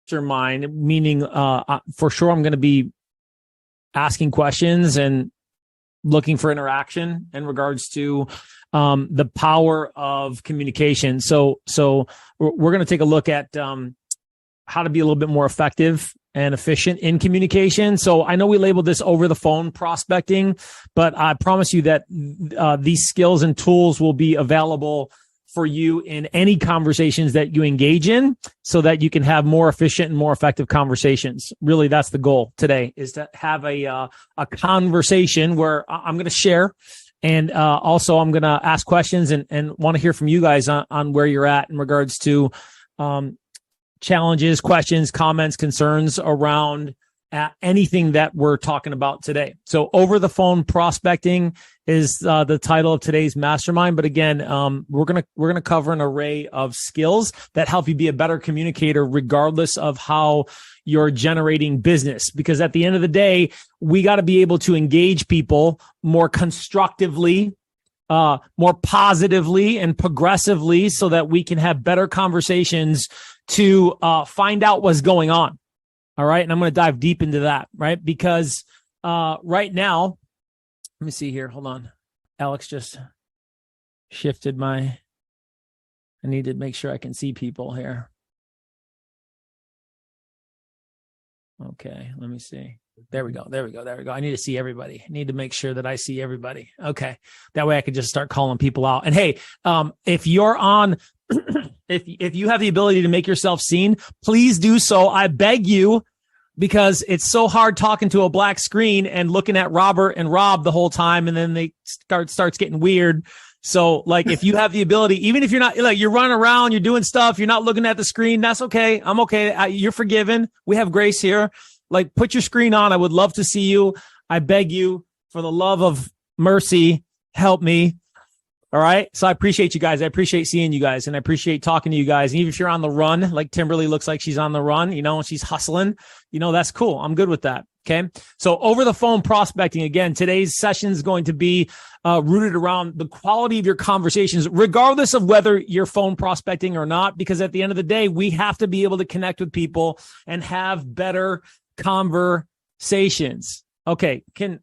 mastermind, meaning for sure I'm going to be asking questions and looking for interaction in regards to the power of communication. So we're going to take a look at how to be a little bit more effective and efficient in communication. So I know we labeled this over the phone prospecting, but I promise you that these skills and tools will be available for you in any conversations that you engage in so that you can have more efficient and more effective conversations. Really, that's the goal today, is to have a conversation where I'm going to share. And also I'm going to ask questions and want to hear from you guys on where you're at in regards to challenges, questions, comments, concerns around anything that we're talking about today. So over the phone prospecting is the title of today's mastermind. But again, we're going to cover an array of skills that help you be a better communicator, regardless of how you're generating business. Because at the end of the day, we got to be able to engage people more constructively, more positively and progressively, so that we can have better conversations to find out what's going on. All right. And I'm going to dive deep into that, right? Because right now, let me see here. Hold on. Alex just shifted I need to make sure I can see people here. Okay. Let me see. There we go. I need to see everybody. I need to make sure that I see everybody. Okay. That way I can just start calling people out. And hey, if you're on, if you have the ability to make yourself seen, please do so. I beg you, because it's so hard talking to a black screen and looking at Robert and Rob the whole time. And then they starts getting weird. So like, if you have the ability, even if you're not, like, you're running around, you're doing stuff, you're not looking at the screen, that's okay. I'm okay. You're forgiven. We have grace here. Like, put your screen on. I would love to see you. I beg you, for the love of mercy, help me. All right. So I appreciate you guys. I appreciate seeing you guys, and I appreciate talking to you guys. And even if you're on the run, like Timberly looks like she's on the run, and she's hustling, that's cool. I'm good with that. Okay. So over the phone prospecting, again, today's session is going to be rooted around the quality of your conversations, regardless of whether you're phone prospecting or not, because at the end of the day, we have to be able to connect with people and have better conversations. Okay. Can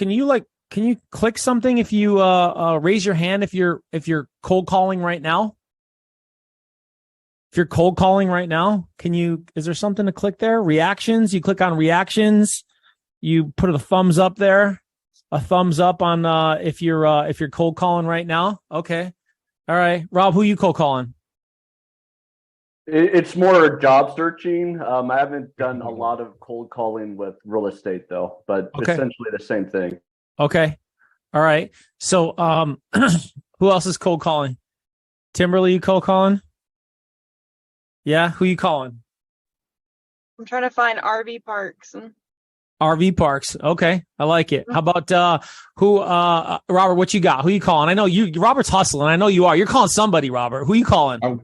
you click something if you raise your hand if you're cold calling right now? If you're cold calling right now, is there something to click there? Reactions, you click on reactions, you put a thumbs up there, a thumbs up on if you're cold calling right now. Okay. All right. Rob, who you cold calling? It's more job searching. I haven't done a lot of cold calling with real estate though, but essentially the same thing. Okay. All right. So, who else is cold calling? Timberly, you cold calling? Yeah. Who you calling? I'm trying to find RV parks. RV parks. Okay. I like it. How about, Robert, what you got? Who you calling? I know Robert's hustling. I know you are. You're calling somebody, Robert. Who you calling? I'm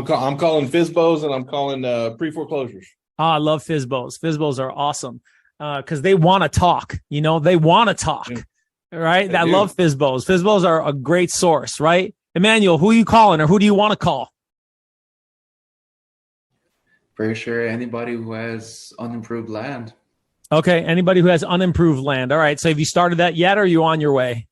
calling FSBOs, and I'm calling pre-foreclosures. Oh, I love FSBOs. FSBOs are awesome. Cause they want to talk, they want to talk. Yeah. Right. I love FSBOs. FSBOs are a great source, right? Emmanuel, who are you calling, or who do you want to call? For sure, anybody who has unimproved land. Okay, anybody who has unimproved land. All right, so have you started that yet, or are you on your way?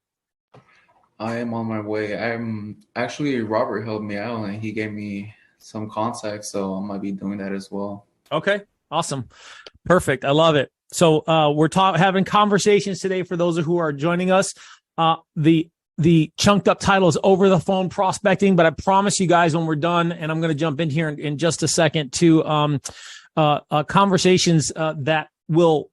I am on my way. I'm actually, Robert helped me out, and he gave me some contacts, so I might be doing that as well. Okay, awesome. Perfect. I love it. So we're having conversations today for those who are joining us. The chunked up title is Over the Phone Prospecting, but I promise you guys when we're done, and I'm going to jump in here in just a second, to conversations that will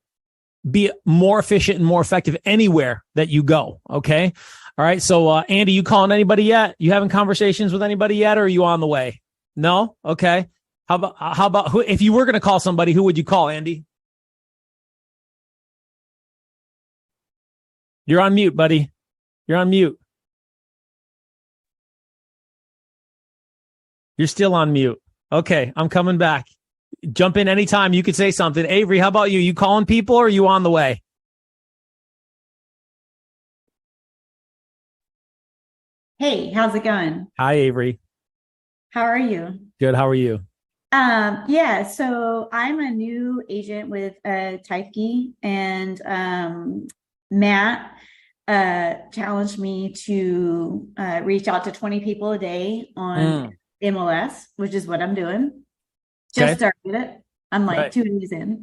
be more efficient and more effective anywhere that you go. Okay. All right. So Andy, you calling anybody yet? You having conversations with anybody yet, or are you on the way? No? Okay. How about who, if you were going to call somebody, who would you call, Andy? You're on mute, buddy. You're on mute. You're still on mute. Okay, I'm coming back. Jump in anytime. You could say something. Avery, how about you? You calling people, or are you on the way? Hey, how's it going? Hi, Avery. How are you? Good. How are you? Yeah, so I'm a new agent with Teifke, and Matt challenged me to reach out to 20 people a day on MLS, which is what I'm doing. Just started it. I'm like 2 days in.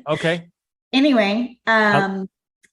Okay. Anyway, yeah,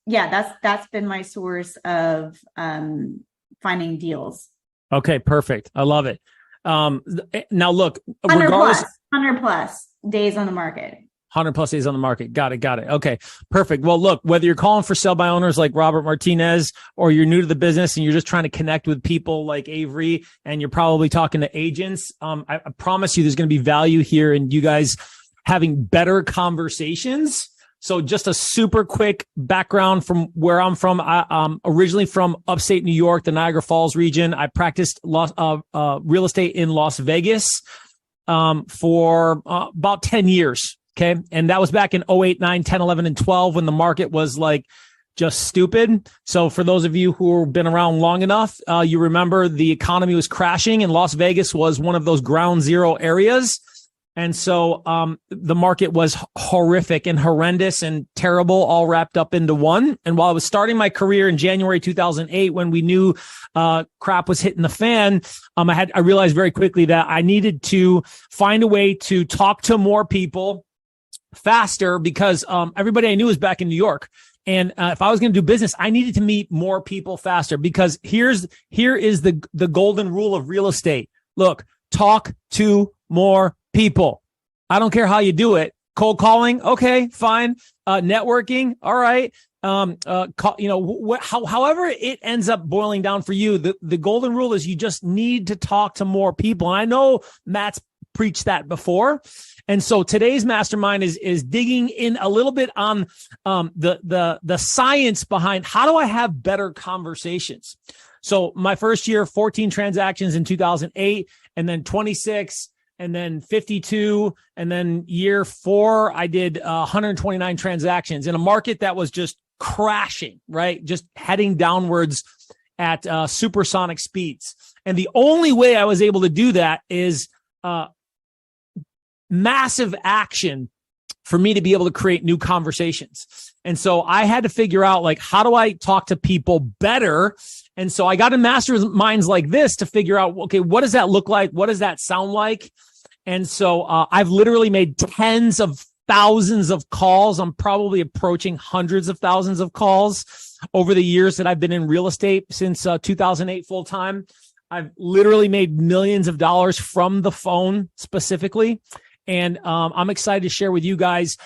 that's been my source of finding deals. Okay, perfect. I love it. Now look, 100 plus days on the market. 100 plus days on the market. Got it. Okay, perfect. Well, look, whether you're calling for sell by owners like Robert Martinez, or you're new to the business and you're just trying to connect with people like Avery, and you're probably talking to agents, I promise you there's going to be value here in you guys having better conversations. So just a super quick background from where I'm from. I'm originally from upstate New York, the Niagara Falls region. I practiced real estate in Las Vegas for about 10 years. Okay. And that was back in 08, 9, 10, 11, and 12 when the market was like just stupid. So for those of you who have been around long enough, you remember the economy was crashing and Las Vegas was one of those ground zero areas. And so the market was horrific and horrendous and terrible, all wrapped up into one. And while I was starting my career in January 2008, when we knew crap was hitting the fan, I realized very quickly that I needed to find a way to talk to more people faster, because everybody I knew was back in New York. And if I was going to do business, I needed to meet more people faster, because here is the golden rule of real estate. Look, talk to more people. I don't care how you do it. Cold calling, okay, fine. Networking, all right. However it ends up boiling down for you, the golden rule is you just need to talk to more people. And I know Matt's preached that before. And so today's mastermind is digging in a little bit on the science behind how do I have better conversations. So my first year, 14 transactions in 2008, and then 26, and then 52. And then year 4, I did 129 transactions in a market that was just crashing, right? Just heading downwards at supersonic speeds. And the only way I was able to do that is massive action for me to be able to create new conversations. And so I had to figure out, like, how do I talk to people better? And so I got in masterminds like this to figure out, okay, what does that look like? What does that sound like? And so I've literally made tens of thousands of calls. I'm probably approaching hundreds of thousands of calls over the years that I've been in real estate since 2008 full time. I've literally made millions of dollars from the phone specifically. And I'm excited to share with you guys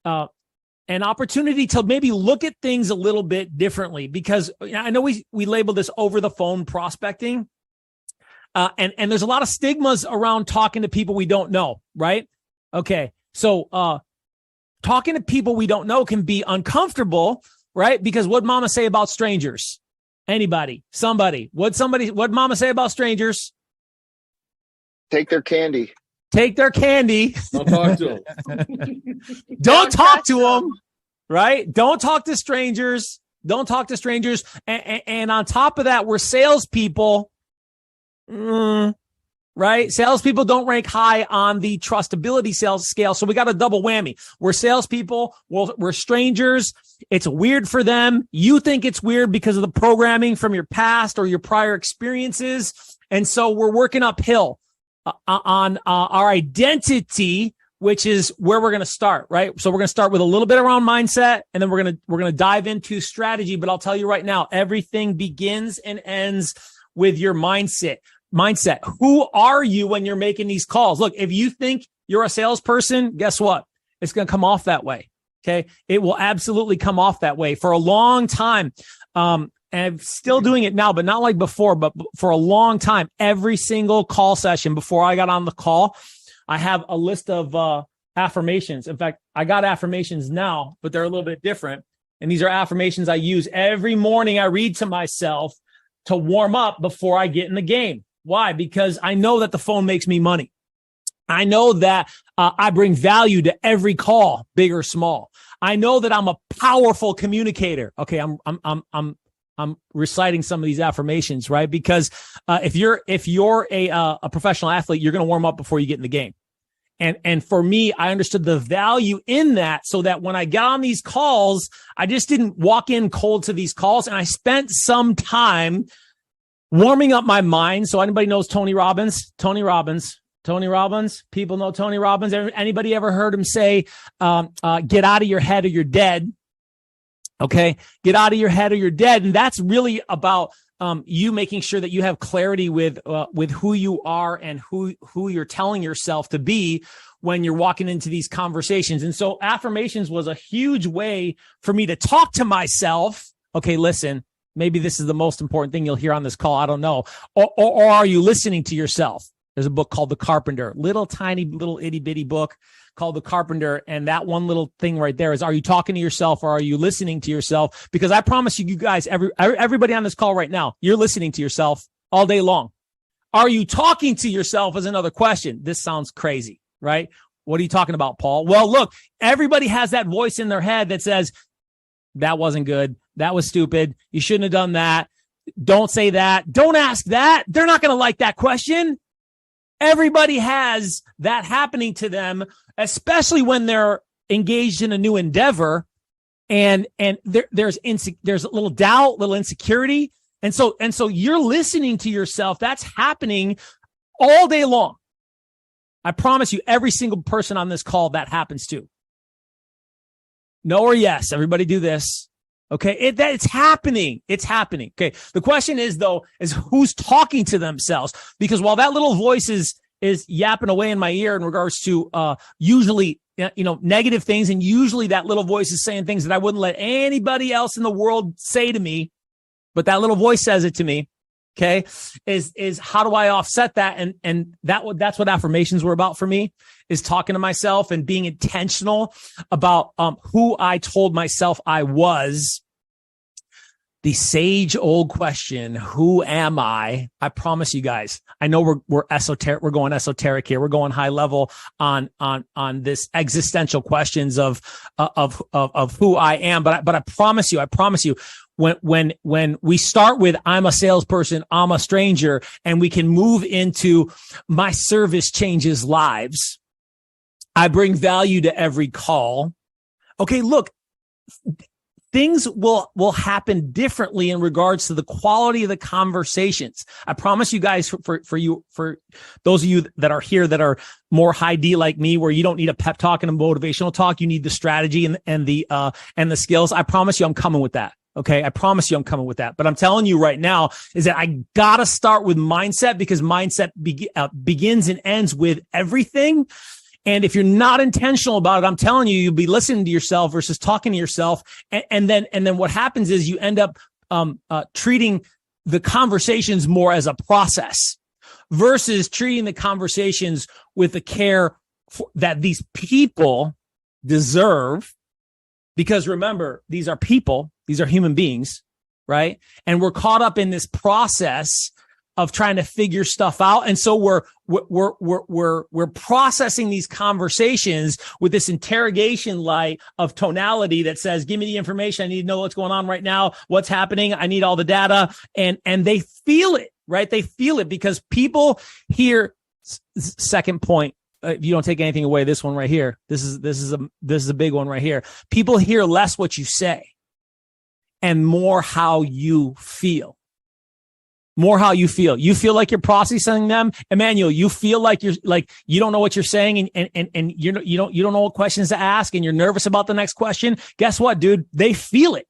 an opportunity to maybe look at things a little bit differently, because I know we label this over the phone prospecting. And there's a lot of stigmas around talking to people we don't know, right? Okay. So talking to people we don't know can be uncomfortable, right? Because what'd mama say about strangers? Anybody, somebody, what'd mama say about strangers? Take their candy. Take their candy. Don't talk to them. Don't talk to them, right? Don't talk to strangers. Don't talk to strangers. And on top of that, we're salespeople, right? Salespeople don't rank high on the trustability sales scale. So we got a double whammy. We're salespeople. We're strangers. It's weird for them. You think it's weird because of the programming from your past or your prior experiences. And so we're working uphill on our identity, which is where we're going to start, right? So we're going to start with a little bit around mindset, and then we're going to dive into strategy. But I'll tell you right now, everything begins and ends with your mindset. Who are you when you're making these calls? Look, if you think you're a salesperson, guess what? It's going to come off that way. Okay. It will absolutely come off that way. For a long time, and I'm still doing it now, but not like before, but for a long time, every single call session before I got on the call, I have a list of affirmations. In fact, I got affirmations now, but they're a little bit different. And these are affirmations I use every morning. I read to myself to warm up before I get in the game. Why? Because I know that the phone makes me money. I know that I bring value to every call, big or small. I know that I'm a powerful communicator. Okay, I'm reciting some of these affirmations, right? Because if you're a professional athlete, you're going to warm up before you get in the game. And for me, I understood the value in that, so that when I got on these calls, I just didn't walk in cold to these calls, and I spent some time warming up my mind. So anybody knows Tony Robbins? Tony Robbins. People know Tony Robbins. Anybody ever heard him say, get out of your head or you're dead? Okay. Get out of your head or you're dead. And that's really about you making sure that you have clarity with who you are and who you're telling yourself to be when you're walking into these conversations. And so affirmations was a huge way for me to talk to myself. Okay, listen, maybe this is the most important thing you'll hear on this call. I don't know. Or are you listening to yourself? There's a book called The Carpenter, tiny little itty bitty book called The Carpenter. And that one little thing right there is, are you talking to yourself or are you listening to yourself? Because I promise you guys, everybody on this call right now, you're listening to yourself all day long. Are you talking to yourself is another question. This sounds crazy, right? What are you talking about, Paul? Well, look, everybody has that voice in their head that says, that wasn't good. That was stupid. You shouldn't have done that. Don't say that. Don't ask that. They're not going to like that question. Everybody has that happening to them, especially when they're engaged in a new endeavor, and there's a little doubt, little insecurity, and so you're listening to yourself. That's happening all day long. I promise you, every single person on this call that happens to. No or yes, everybody do this. Okay, it's happening. It's happening. Okay, the question is who's talking to themselves? Because while that little voice is yapping away in my ear in regards to usually negative things, and usually that little voice is saying things that I wouldn't let anybody else in the world say to me, but that little voice says it to me. Okay, is how do I offset that? And that's what affirmations were about for me, is talking to myself and being intentional about who I told myself I was. The sage old question, who am I? I promise you guys, I know we're esoteric, we're going esoteric here. We're going high level on this existential questions of who I am. But I promise you, when we start with I'm a salesperson, I'm a stranger, and we can move into my service changes lives. I bring value to every call. Okay, look, things will happen differently in regards to the quality of the conversations. I promise you guys, for those of you that are here that are more high D like me, where you don't need a pep talk and a motivational talk, you need the strategy and the skills. I promise you, I'm coming with that. Okay. I promise you I'm coming with that. But I'm telling you right now is that I gotta start with mindset, because mindset begins and ends with everything. And if you're not intentional about it, I'm telling you, you'll be listening to yourself versus talking to yourself. And then what happens is you end up treating the conversations more as a process versus treating the conversations with the care that these people deserve. Because remember, these are people, these are human beings, right? And we're caught up in this process of trying to figure stuff out. And so we're processing these conversations with this interrogation light of tonality that says, give me the information. I need to know what's going on right now. What's happening? I need all the data. And they feel it, right? They feel it because people hear. Second point. If you don't take anything away, this one right here, this is a big one right here. People hear less what you say and more how you feel. More how you feel. You feel like you're processing them. Emmanuel, you feel like you don't know what you're saying and you don't know what questions to ask and you're nervous about the next question. Guess what, dude? They feel it.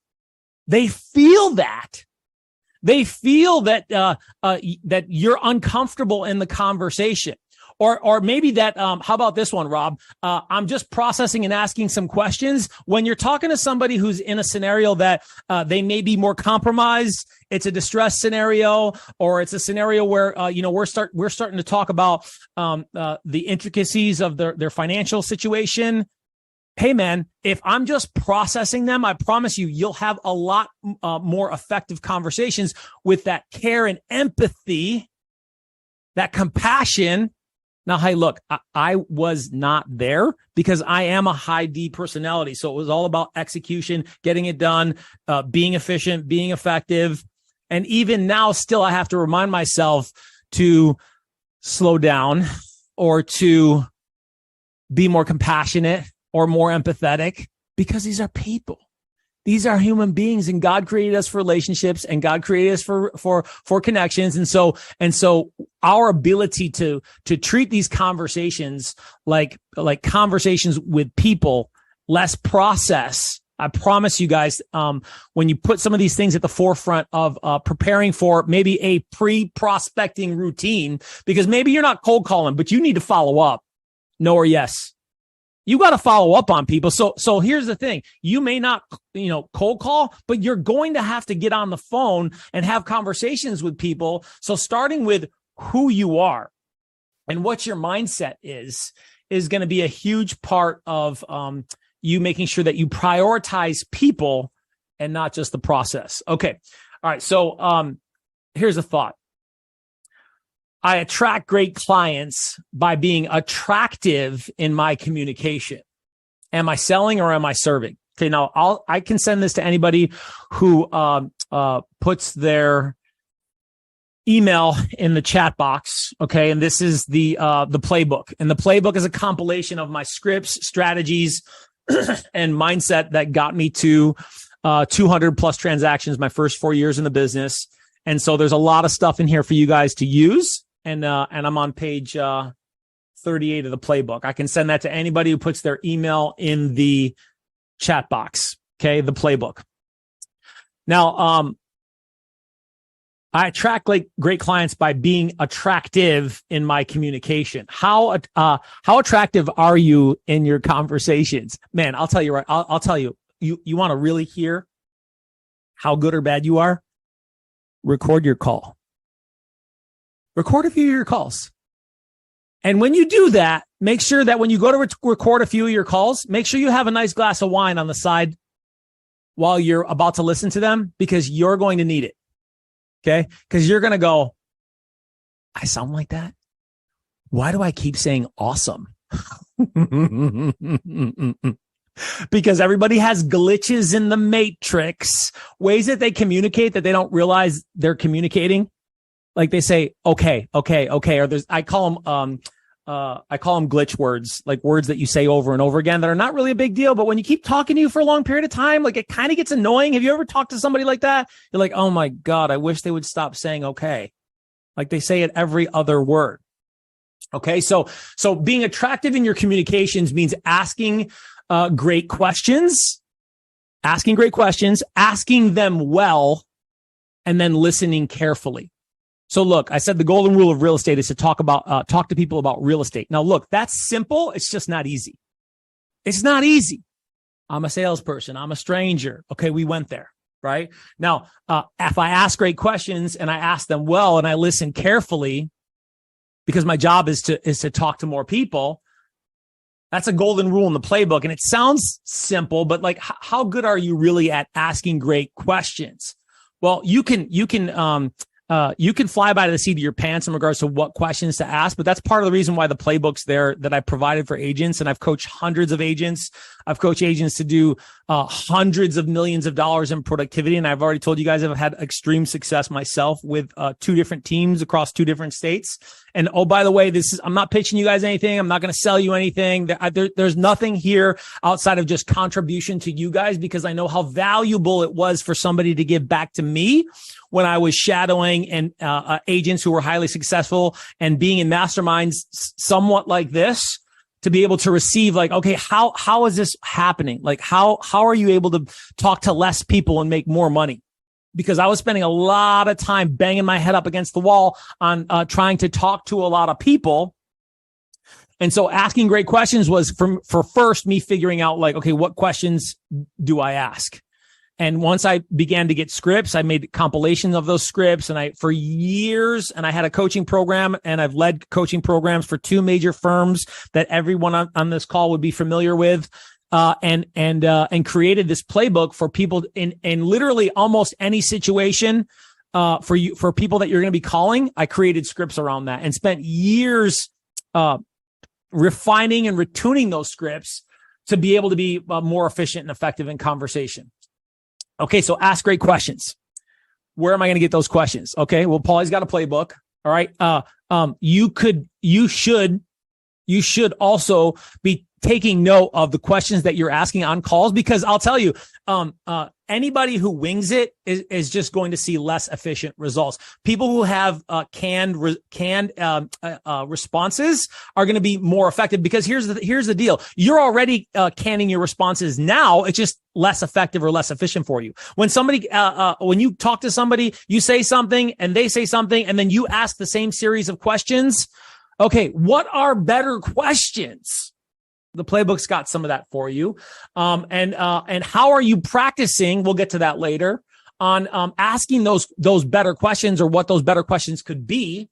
They feel that. They feel that that you're uncomfortable in the conversation. Or maybe that, how about this one, Rob? I'm just processing and asking some questions. When you're talking to somebody who's in a scenario that they may be more compromised, it's a distress scenario, or it's a scenario where we're starting to talk about the intricacies of their financial situation. Hey man, if I'm just processing them, I promise you'll have a lot more effective conversations with that care and empathy, that compassion. Now, hey, look, I was not there because I am a high D personality. So it was all about execution, getting it done, being efficient, being effective. And even now, still, I have to remind myself to slow down or to be more compassionate or more empathetic? Because these are people. These are human beings, and God created us for relationships, and God created us for connections. And so our ability to treat these conversations like conversations with people, less process. I promise you guys, when you put some of these things at the forefront of preparing for maybe a pre-prospecting routine, because maybe you're not cold calling, but you need to follow up. No or yes. You got to follow up on people. So here's the thing. You may not, cold call, but you're going to have to get on the phone and have conversations with people. So starting with who you are and what your mindset is going to be a huge part of you making sure that you prioritize people and not just the process. Okay. All right. So here's a thought. I attract great clients by being attractive in my communication. Am I selling or am I serving? Okay, now I can send this to anybody who puts their email in the chat box. Okay, and this is the playbook, and the playbook is a compilation of my scripts, strategies, and mindset that got me to 200 plus transactions my first 4 years in the business. And so there's a lot of stuff in here for you guys to use. And I'm on page 38 of the playbook. I can send that to anybody who puts their email in the chat box. Okay, the playbook. Now, I attract great clients by being attractive in my communication. How attractive are you in your conversations? Man, I'll tell you right. I'll tell you. You want to really hear how good or bad you are? Record your call. Record a few of your calls. And when you do that, make sure that when you go to record a few of your calls, make sure you have a nice glass of wine on the side while you're about to listen to them, because you're going to need it. Okay? Because you're going to go, I sound like that? Why do I keep saying awesome? Because everybody has glitches in the matrix, ways that they communicate that they don't realize they're communicating. Like they say, okay. Or I call them glitch words, like words that you say over and over again that are not really a big deal. But when you keep talking to you for a long period of time, like it kind of gets annoying. Have you ever talked to somebody like that? You're like, oh my God, I wish they would stop saying okay. Like they say it every other word. Okay. So being attractive in your communications means asking great questions, asking them well, and then listening carefully. So look, I said the golden rule of real estate is to talk to people about real estate. Now look, that's simple. It's just not easy. It's not easy. I'm a salesperson. I'm a stranger. Okay. We went there, right? Now, if I ask great questions and I ask them well, and I listen carefully, because my job is to talk to more people, that's a golden rule in the playbook. And it sounds simple, but like, how good are you really at asking great questions? Well, you can fly by the seat of your pants in regards to what questions to ask, but that's part of the reason why the playbook's there that I provided for agents. And I've coached hundreds of agents. I've coached agents to do hundreds of millions of dollars in productivity. And I've already told you guys I've had extreme success myself with 2 different teams across 2 different states. And oh, by the way, I'm not pitching you guys anything. I'm not going to sell you anything. There's nothing here outside of just contribution to you guys, because I know how valuable it was for somebody to give back to me when I was shadowing and agents who were highly successful and being in masterminds somewhat like this, to be able to receive like, okay, how is this happening? Like how are you able to talk to less people and make more money? Because I was spending a lot of time banging my head up against the wall on trying to talk to a lot of people. And so asking great questions was for first me figuring out like, okay, what questions do I ask? And once I began to get scripts, I made compilations of those scripts. And for years, and I had a coaching program, and I've led coaching programs for 2 major firms that everyone on this call would be familiar with. And created this playbook for people in literally almost any situation, for people that you're going to be calling. I created scripts around that and spent years, refining and retuning those scripts to be able to be more efficient and effective in conversation. Okay. So ask great questions. Where am I going to get those questions? Okay. Well, Paulie's got a playbook. All right. You should you should also be taking note of the questions that you're asking on calls, because I'll tell you, anybody who wings it is just going to see less efficient results. People who have canned responses are going to be more effective, because here's the deal. You're already canning your responses now. It's just less effective or less efficient for you. When when you talk to somebody, you say something and they say something, and then you ask the same series of questions. Okay, what are better questions? The playbook's got some of that for you. And how are you practicing? We'll get to that later on, asking those better questions, or what those better questions could be,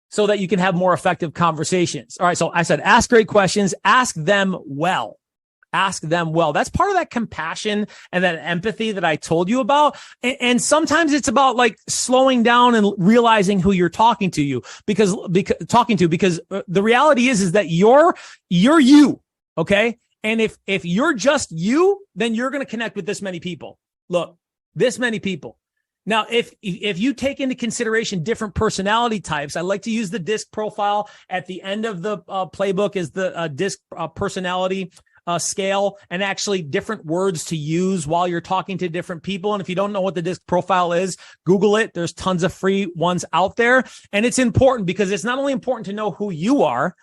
so that you can have more effective conversations. All right. So I said, ask great questions, ask them well. Ask them well. That's part of that compassion and that empathy that I told you about. And sometimes it's about like slowing down and realizing who you're talking to, because the reality is that you're you. Okay. And if you're just you, then you're going to connect with this many people. Look, this many people. Now, if you take into consideration different personality types, I like to use the DISC profile at the end of the playbook as the DISC personality scale, and actually different words to use while you're talking to different people. And if you don't know what the DISC profile is, Google it. There's tons of free ones out there. And it's important, because it's not only important to know who you are,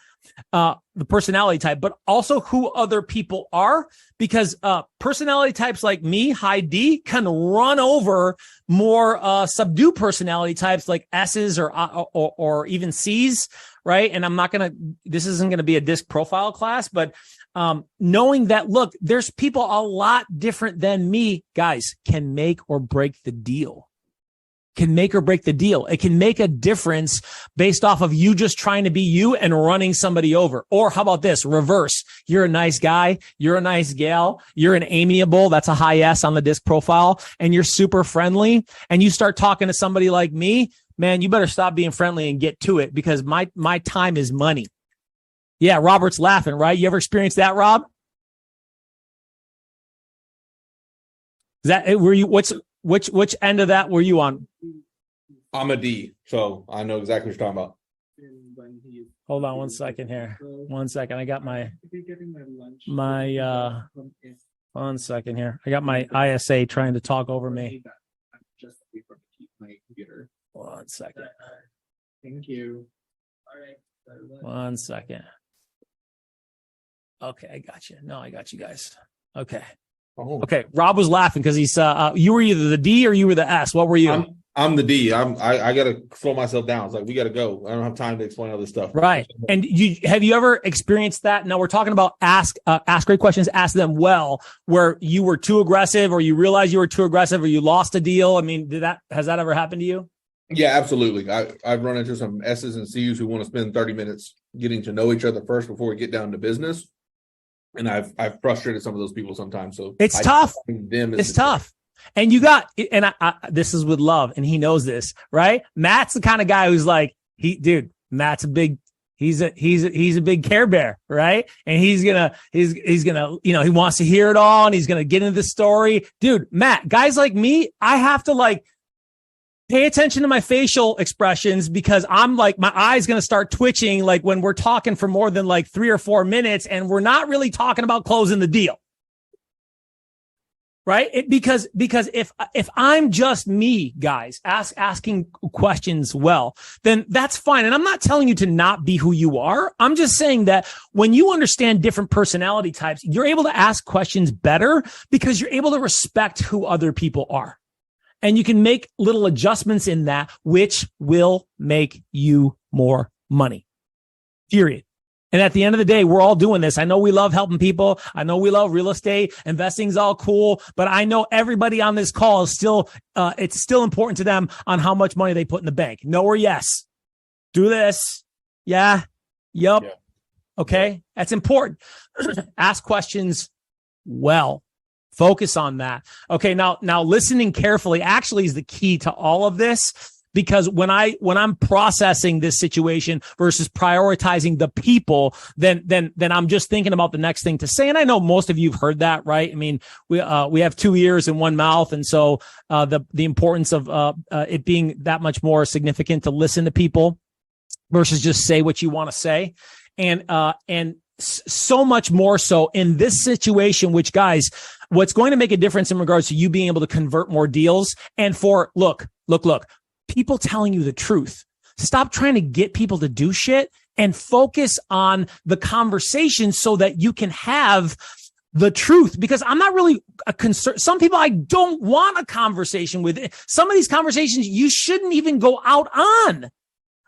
the personality type, but also who other people are, because personality types like me, high D, can run over more subdued personality types like S's or even C's, right? And this isn't going to be a DISC profile class, but knowing that, look, there's people a lot different than me, guys, can make or break the deal. It can make a difference based off of you just trying to be you and running somebody over. Or how about this? Reverse. You're a nice guy. You're a nice gal. You're an amiable. That's a high S on the DISC profile. And you're super friendly. And you start talking to somebody like me, man, you better stop being friendly and get to it, because my time is money. Yeah, Robert's laughing, right? You ever experienced that, Rob? Is that were you? Which end of that were you on? I'm a D, so I know exactly what you're talking about. Hold on 1 second here. 1 second. I got my 1 second here. I got my ISA trying to talk over me. 1 second. Thank you. All right. 1 second. Okay, I got you. No, I got you guys. Okay. Oh. Okay. Rob was laughing because he's you were either the D or you were the S. What were you? I'm the D. I gotta slow myself down. It's like, we gotta go. I don't have time to explain all this stuff. Right. And have you ever experienced that? Now we're talking about ask great questions, ask them well, where you were too aggressive, or you realized you were too aggressive, or you lost a deal. I mean, has that ever happened to you? Yeah, absolutely. I've run into some S's and C's who want to spend 30 minutes getting to know each other first before we get down to business. And I've frustrated some of those people sometimes. So it's tough. It's tough. And this is with love, and he knows this, right? Matt's the kind of guy who's like, Matt's he's a big Care Bear, right? And he's gonna, he wants to hear it all, and he's gonna get into the story. Dude, Matt, guys like me, I have to pay attention to my facial expressions, because I'm my eye's going to start twitching when we're talking for more than 3 or 4 minutes and we're not really talking about closing the deal. Right? Because if I'm just me, guys, asking questions well, then that's fine. And I'm not telling you to not be who you are. I'm just saying that when you understand different personality types, you're able to ask questions better, because you're able to respect who other people are. And you can make little adjustments in that, which will make you more money. Period. And at the end of the day, we're all doing this. I know we love helping people. I know we love real estate. Investing's all cool. But I know everybody on this call is it's still important to them on how much money they put in the bank. No or yes. Do this. Yeah. Yup. Yeah. Okay. That's important. Ask questions well. Focus on that. Okay. Now listening carefully actually is the key to all of this, because when I'm processing this situation versus prioritizing the people, then I'm just thinking about the next thing to say. And I know most of you have heard that, right? I mean, we have 2 ears and 1 mouth. And so, the importance of, it being that much more significant to listen to people versus just say what you want to say. and so much more so in this situation, which guys, what's going to make a difference in regards to you being able to convert more deals and for look, people telling you the truth. Stop trying to get people to do shit and focus on the conversation so that you can have the truth, because I'm not really a concern. Some people I don't want a conversation with. Some of these conversations you shouldn't even go out on.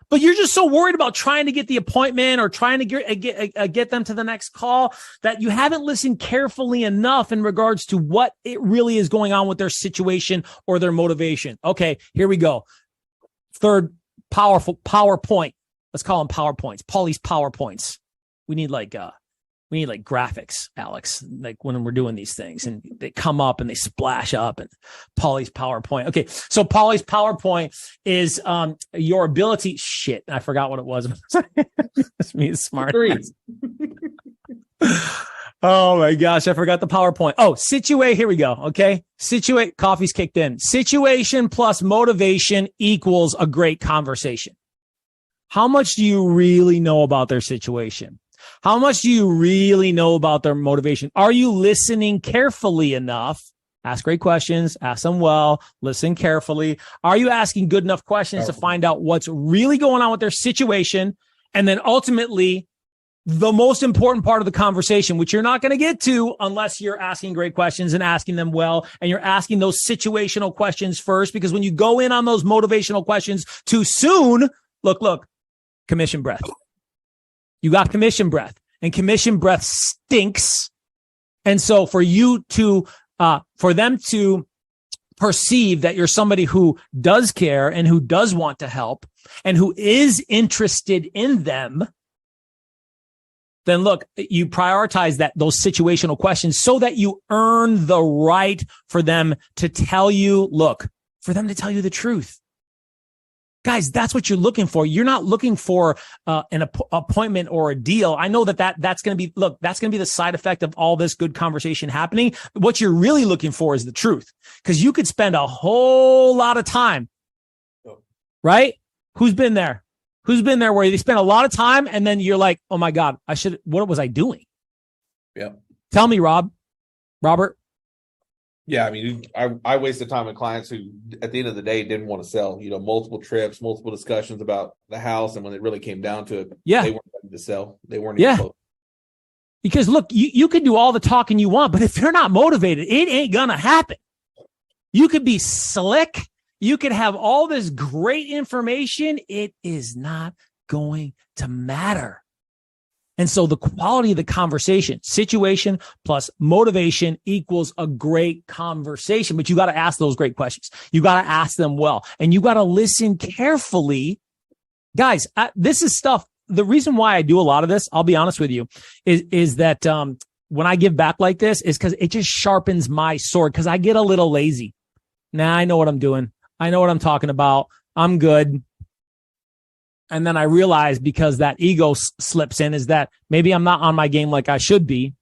But you're just so worried about trying to get the appointment or trying to get them to the next call that you haven't listened carefully enough in regards to what it really is going on with their situation or their motivation. Okay, here we go. Third powerful PowerPoint. Let's call them PowerPoints. Paulie's PowerPoints. We need like graphics, Alex, like when we're doing these things and they come up and they splash up and Paulie's PowerPoint. Okay. So Paulie's PowerPoint is, your ability. Shit. I forgot what it was. It's me, smart. Oh my gosh. I forgot the PowerPoint. Oh, here we go. Okay. Coffee's kicked in. Situation plus motivation equals a great conversation. How much do you really know about their situation? How much do you really know about their motivation? Are you listening carefully enough? Ask great questions, ask them well, listen carefully. Are you asking good enough questions to find out what's really going on with their situation? And then ultimately, the most important part of the conversation, which you're not going to get to unless you're asking great questions and asking them well, and you're asking those situational questions first, because when you go in on those motivational questions too soon, look, commission breath. You got commission breath, and commission breath stinks. And so for you to, for them to perceive that you're somebody who does care and who does want to help and who is interested in them, then look, you prioritize those situational questions so that you earn the right for them to tell you, for them to tell you the truth. Guys, that's what you're looking for. You're not looking for an appointment or a deal. I know that's going to be, that's going to be the side effect of all this good conversation happening. What you're really looking for is the truth, because you could spend a whole lot of time, right? Who's been there where they spend a lot of time and then you're like, oh my God, what was I doing? Yeah. Tell me, Robert. Yeah, I mean, I wasted time with clients who, at the end of the day, didn't want to sell. Multiple trips, multiple discussions about the house, and when it really came down to it, they weren't ready to sell. They weren't even close. Because look, you could do all the talking you want, but if they're not motivated, it ain't gonna happen. You could be slick, you could have all this great information, it is not going to matter. And so the quality of the conversation, situation plus motivation equals a great conversation. But you got to ask those great questions. You got to ask them well, and you got to listen carefully. Guys, this is stuff. The reason why I do a lot of this, I'll be honest with you, is that when I give back like this is because it just sharpens my sword, because I get a little lazy. I know what I'm doing. I know what I'm talking about. I'm good. And then I realize, because that ego slips in, is that maybe I'm not on my game like I should be.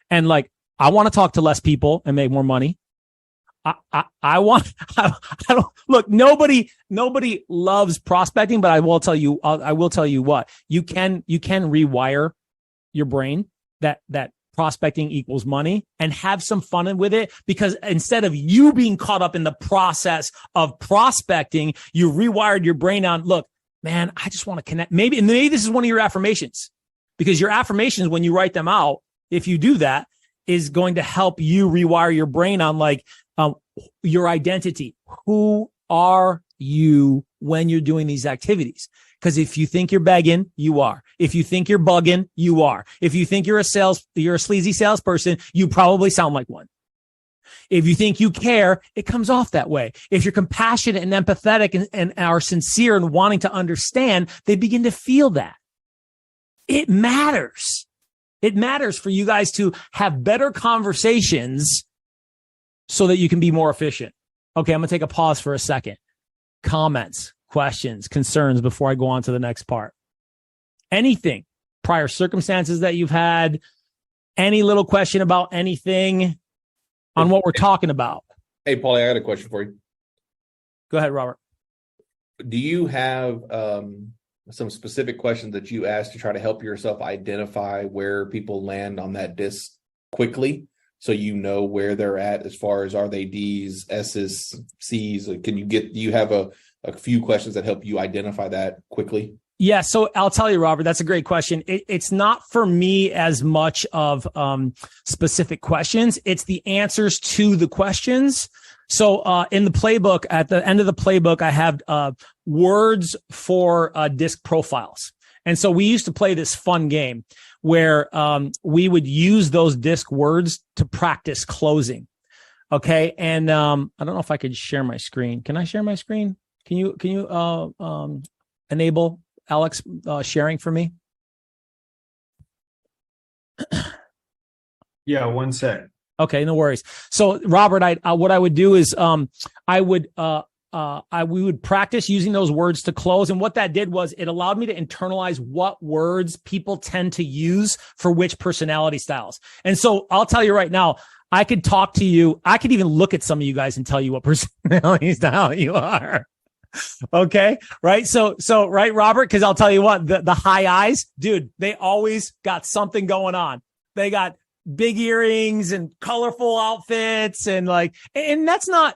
And like, I want to talk to less people and make more money. I don't look, nobody loves prospecting, but I will tell you what, you can rewire your brain that prospecting equals money, and have some fun with it, because instead of you being caught up in the process of prospecting, you rewired your brain on, look, man, I just want to connect. Maybe this is one of your affirmations, because your affirmations, when you write them out, if you do that, is going to help you rewire your brain on your identity. Who are you when you're doing these activities? Because if you think you're begging, you are. If you think you're bugging, you are. If you think you're a sleazy salesperson, you probably sound like one. If you think you care, it comes off that way. If you're compassionate and empathetic and are sincere and wanting to understand, they begin to feel that. It matters. It matters for you guys to have better conversations so that you can be more efficient. Okay, I'm going to take a pause for a second. Comments, questions, concerns before I go on to the next part. Anything, prior circumstances that you've had, any little question about anything on what we're talking about. Hey, Paulie, I got a question for you. Go ahead, Robert. Do you have some specific questions that you ask to try to help yourself identify where people land on that disc quickly, so you know where they're at as far as, are they D's, S's, C's? Do you have a few questions that help you identify that quickly? Yeah, so I'll tell you, Robert, that's a great question. It's not for me as much of specific questions. It's the answers to the questions. So in the playbook, at the end of the playbook, I have words for disc profiles. And so we used to play this fun game where we would use those disc words to practice closing. Okay. And I don't know if I could share my screen. Can I share my screen? Can you enable Alex sharing for me? Yeah, one sec. Okay, no worries. So, Robert, what I would do is we would practice using those words to close. And what that did was it allowed me to internalize what words people tend to use for which personality styles. And so I'll tell you right now, I could talk to you. I could even look at some of you guys and tell you what personality style you are. Okay. Right. So right, Robert, because I'll tell you what, the high eyes, dude, they always got something going on. They got big earrings and colorful outfits and that's not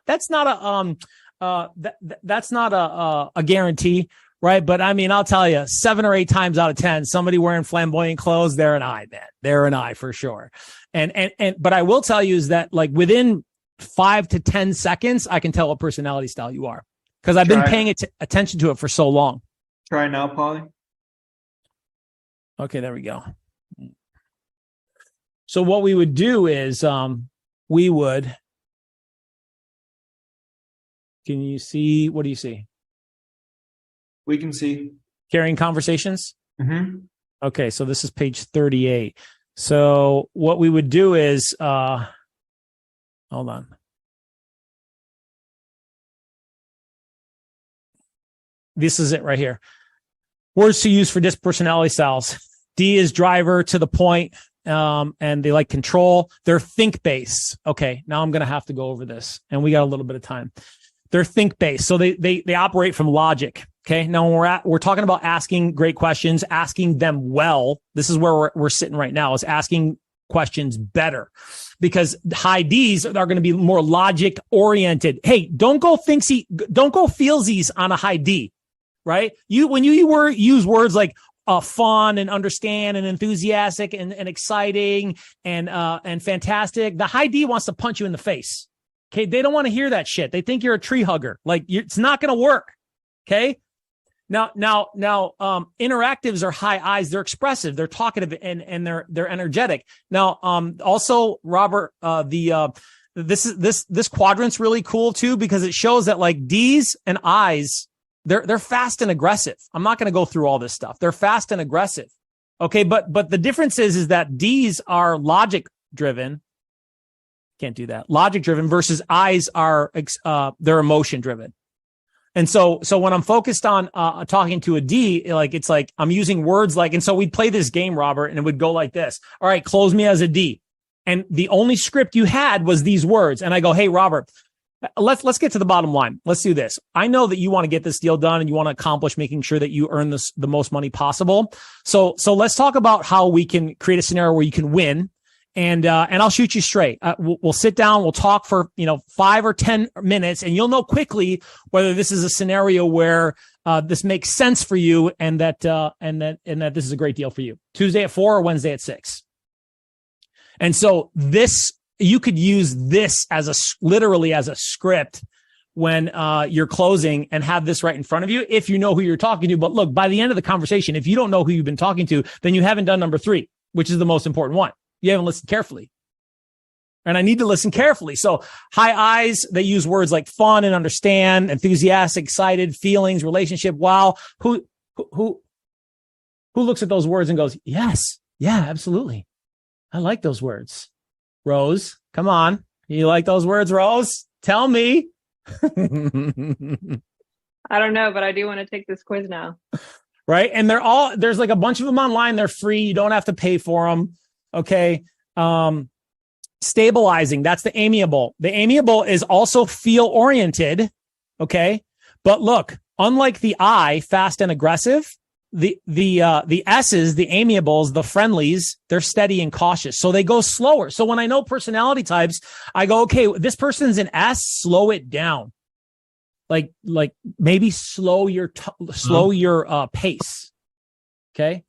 a guarantee, right? But I mean, I'll tell you, 7 or 8 times out of 10, somebody wearing flamboyant clothes, they're an eye, man. They're an eye for sure. But I will tell you is that within 5 to 10 seconds, I can tell what personality style you are because I've been paying attention to it for so long. Try now, Polly. Okay, there we go. So what we would do is we would. Can you see? What do you see? We can see. Carrying conversations? Mm-hmm. Okay, so this is page 38. So what we would do is, hold on. This is it right here. Words to use for disc personality styles. D is driver, to the point, and they like control. They're think-based. Okay, now I'm going to have to go over this, and we got a little bit of time. They're think-based, so they operate from logic. Okay, now when we're talking about asking great questions, asking them well. This is where we're sitting right now, is asking questions better, because high D's are going to be more logic oriented. Hey, don't go feelsies on a high D, right? When you use words like fun and understand and enthusiastic and exciting and fantastic, the high D wants to punch you in the face. Okay, they don't want to hear that shit. They think you're a tree hugger. It's not going to work. Okay. Now, interactives are high eyes. They're expressive. They're talkative and they're energetic. Now, also, Robert, this quadrant's really cool too, because it shows that D's and I's, they're fast and aggressive. I'm not going to go through all this stuff. They're fast and aggressive. Okay. But the difference is that D's are logic driven. Can't do that. Logic driven versus I's are, they're emotion driven. And so when I'm focused on talking to a D, it's like I'm using words and so we'd play this game, Robert, and it would go like this. All right, close me as a D. And the only script you had was these words. And I go, hey, Robert, let's get to the bottom line. Let's do this. I know that you want to get this deal done and you want to accomplish making sure that you earn the most money possible. So let's talk about how we can create a scenario where you can win. And I'll shoot you straight. We'll sit down. We'll talk for 5 or 10 minutes, and you'll know quickly whether this is a scenario where this makes sense for you, and that this is a great deal for you. Tuesday at 4 or Wednesday at 6. And so you could use this literally as a script when you're closing, and have this right in front of you if you know who you're talking to. But look, by the end of the conversation, if you don't know who you've been talking to, then you haven't done number 3, which is the most important one. You haven't listened carefully. And I need to listen carefully. So high eyes, they use words like fun and understand, enthusiastic, excited, feelings, relationship. Wow. Who looks at those words and goes, yes, yeah, absolutely. I like those words. Rose, come on. You like those words, Rose? Tell me. I don't know, but I do want to take this quiz now. Right. And there's a bunch of them online. They're free. You don't have to pay for them. Okay. Stabilizing. That's the amiable. The amiable is also feel oriented. Okay. But look, unlike the I, fast and aggressive, the S's, the amiables, the friendlies, they're steady and cautious. So they go slower. So when I know personality types, I go, okay, this person's an S, slow it down. Like maybe slow your pace. Okay.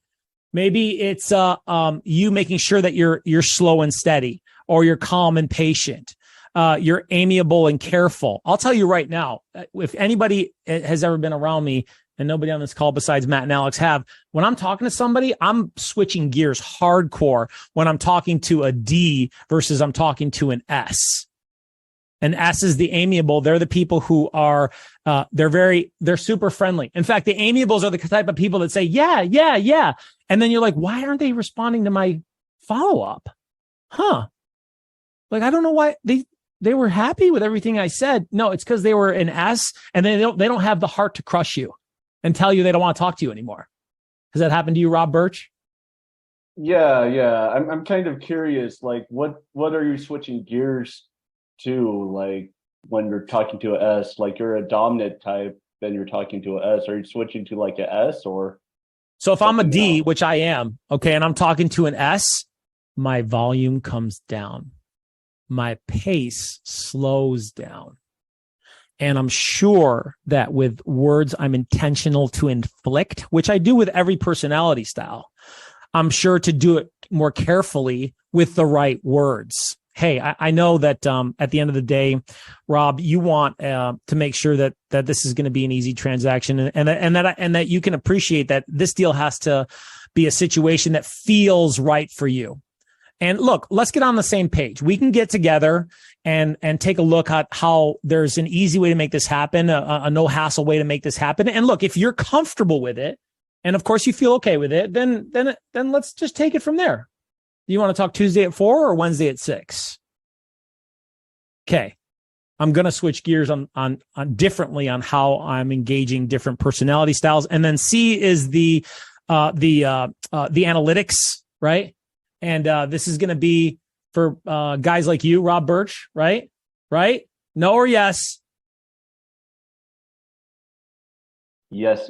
Maybe it's you making sure that you're slow and steady, or you're calm and patient. You're amiable and careful. I'll tell you right now, if anybody has ever been around me, and nobody on this call besides Matt and Alex have, when I'm talking to somebody, I'm switching gears hardcore when I'm talking to a D versus I'm talking to an S. An S is the amiable. They're the people who are, they're super friendly. In fact, the amiables are the type of people that say, yeah, yeah, yeah. And then you're like, why aren't they responding to my follow-up? Huh? Like, I don't know why they were happy with everything I said. No, it's because they were an S, and they don't have the heart to crush you and tell you they don't want to talk to you anymore. Has that happened to you, Rob Birch? Yeah. I'm kind of curious, like what are you switching gears to, like when you're talking to a S? Like you're a dominant type, then you're talking to a S. Are you switching to like a S or? So if I'm a D, else? which I am, okay, and I'm talking to an S, my volume comes down. My pace slows down. And I'm sure that with words I'm intentional to inflict, which I do with every personality style, I'm sure to do it more carefully with the right words. Hey, I know that at the end of the day, Rob, you want to make sure that this is going to be an easy transaction, and that you can appreciate that this deal has to be a situation that feels right for you. And look, let's get on the same page. We can get together and take a look at how there's an easy way to make this happen, a no hassle way to make this happen. And look, if you're comfortable with it, and of course you feel okay with it, then let's just take it from there. You want to talk Tuesday at 4 or Wednesday at 6? Okay. I'm going to switch gears on differently on how I'm engaging different personality styles. And then C is the analytics, right? And this is going to be for guys like you, Rob Birch, right? Right? No or yes? Yes.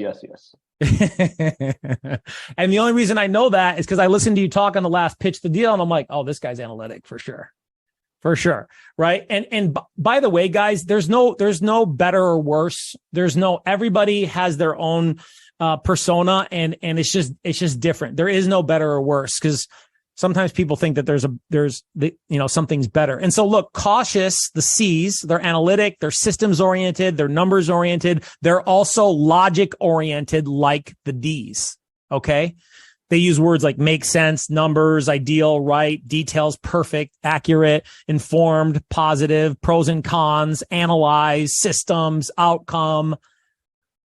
And the only reason I know that is because I listened to you talk on the last Pitch the Deal, and I'm like, oh, this guy's analytic for sure. For sure. Right. And by the way, guys, there's no better or worse. Everybody has their own persona, and it's just different. There is no better or worse, because sometimes people think that something's better. And so look, cautious, the C's, they're analytic, they're systems oriented, they're numbers oriented. They're also logic oriented, like the D's. Okay. They use words like make sense, numbers, ideal, right, details, perfect, accurate, informed, positive, pros and cons, analyze, systems, outcome.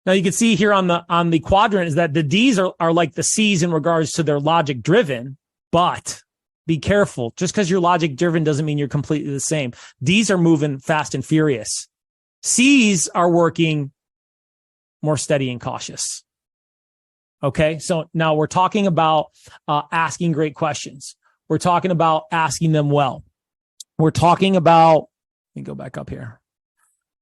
Now you can see here on the quadrant is that the D's are like the C's in regards to their logic driven, but be careful. Just because you're logic driven doesn't mean you're completely the same. D's are moving fast and furious. C's are working more steady and cautious. Okay, so now we're talking about asking great questions. We're talking about asking them well. We're talking about, let me go back up here.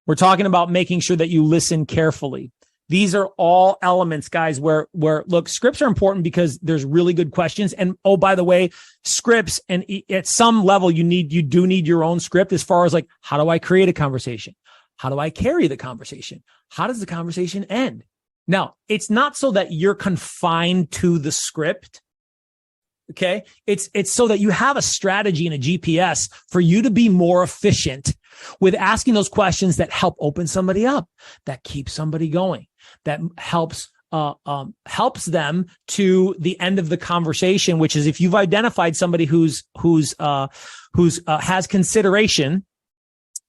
We're talking about making sure that you listen carefully. These are all elements, guys, where look, scripts are important because there's really good questions. And oh, by the way, scripts, and at some level, you do need your own script as far as like, how do I create a conversation? How do I carry the conversation? How does the conversation end? Now, it's not so that you're confined to the script. Okay. It's so that you have a strategy and a GPS for you to be more efficient with asking those questions that help open somebody up, that keep somebody going, that helps them to the end of the conversation, which is if you've identified somebody who's has consideration.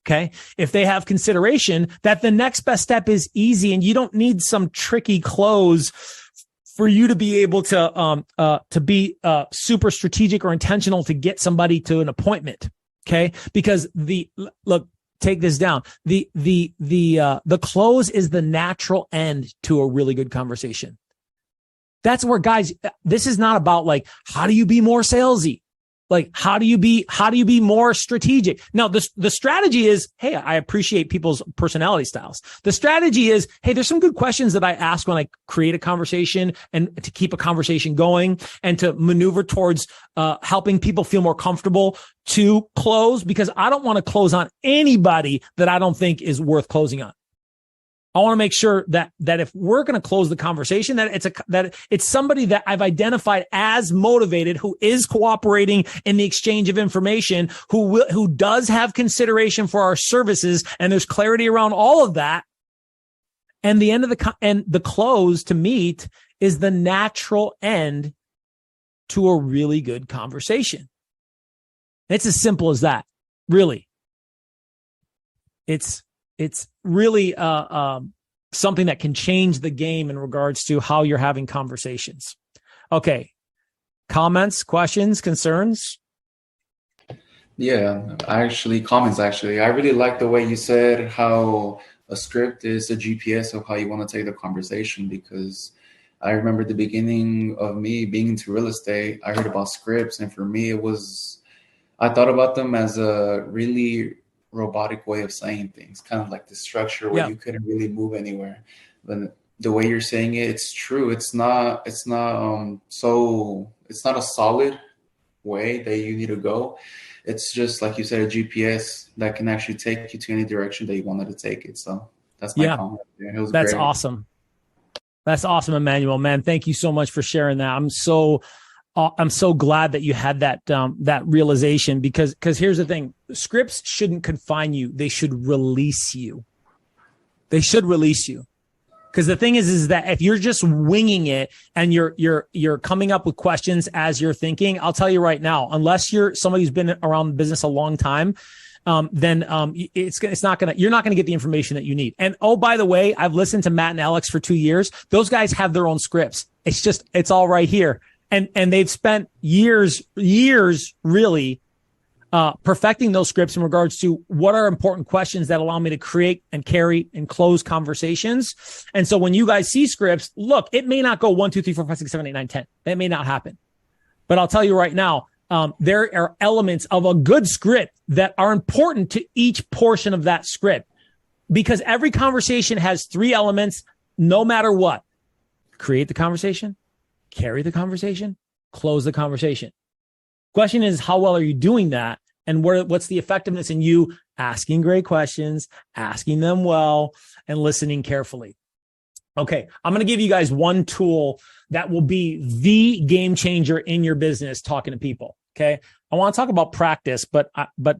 Okay. If they have consideration, that the next best step is easy, and you don't need some tricky close for you to be able to be super strategic or intentional to get somebody to an appointment. Okay. Because take this down. The close is the natural end to a really good conversation. That's where, guys, this is not about like, how do you be more salesy? Like, how do you be more strategic? Now, the strategy is, hey, I appreciate people's personality styles. The strategy is, hey, there's some good questions that I ask when I create a conversation and to keep a conversation going and to maneuver towards helping people feel more comfortable to close, because I don't want to close on anybody that I don't think is worth closing on. I want to make sure that if we're going to close the conversation, that it's somebody that I've identified as motivated, who is cooperating in the exchange of information, who does have consideration for our services, and there's clarity around all of that. And the end of the close to meet is the natural end to a really good conversation. It's as simple as that. Really, it's really something that can change the game in regards to how you're having conversations. Okay. Comments, questions, concerns? Yeah, comments. I really like the way you said how a script is a GPS of how you want to take the conversation, because I remember the beginning of me being into real estate, I heard about scripts, and for me, I thought about them as a really robotic way of saying things, kind of like the structure where you couldn't really move anywhere. But the way you're saying it, it's true. It's not a solid way that you need to go. It's just like you said, a GPS that can actually take you to any direction that you wanted to take it. So that's my comment. It was That's great. awesome. That's awesome, Emmanuel. Man, thank you so much for sharing that. I'm so glad that you had that realization, because here's the thing. Scripts shouldn't confine you. They should release you. They should release you. Because the thing is that if you're just winging it and you're coming up with questions as you're thinking, I'll tell you right now, unless you're somebody who's been around the business a long time, then you're not going to get the information that you need. And oh, by the way, I've listened to Matt and Alex for 2 years. Those guys have their own scripts. It's all right here. And they've spent years really perfecting those scripts in regards to what are important questions that allow me to create and carry and close conversations. And so when you guys see scripts, look, it may not go 1, 2, 3, 4, 5, 6, 7, 8, 9, 10. That may not happen. But I'll tell you right now, there are elements of a good script that are important to each portion of that script, because every conversation has 3 elements, no matter what. Create the conversation, carry the conversation, close the conversation. Question is, how well are you doing that? And what's the effectiveness in you asking great questions, asking them well, and listening carefully? Okay, I'm going to give you guys one tool that will be the game changer in your business talking to people. Okay, I want to talk about practice, but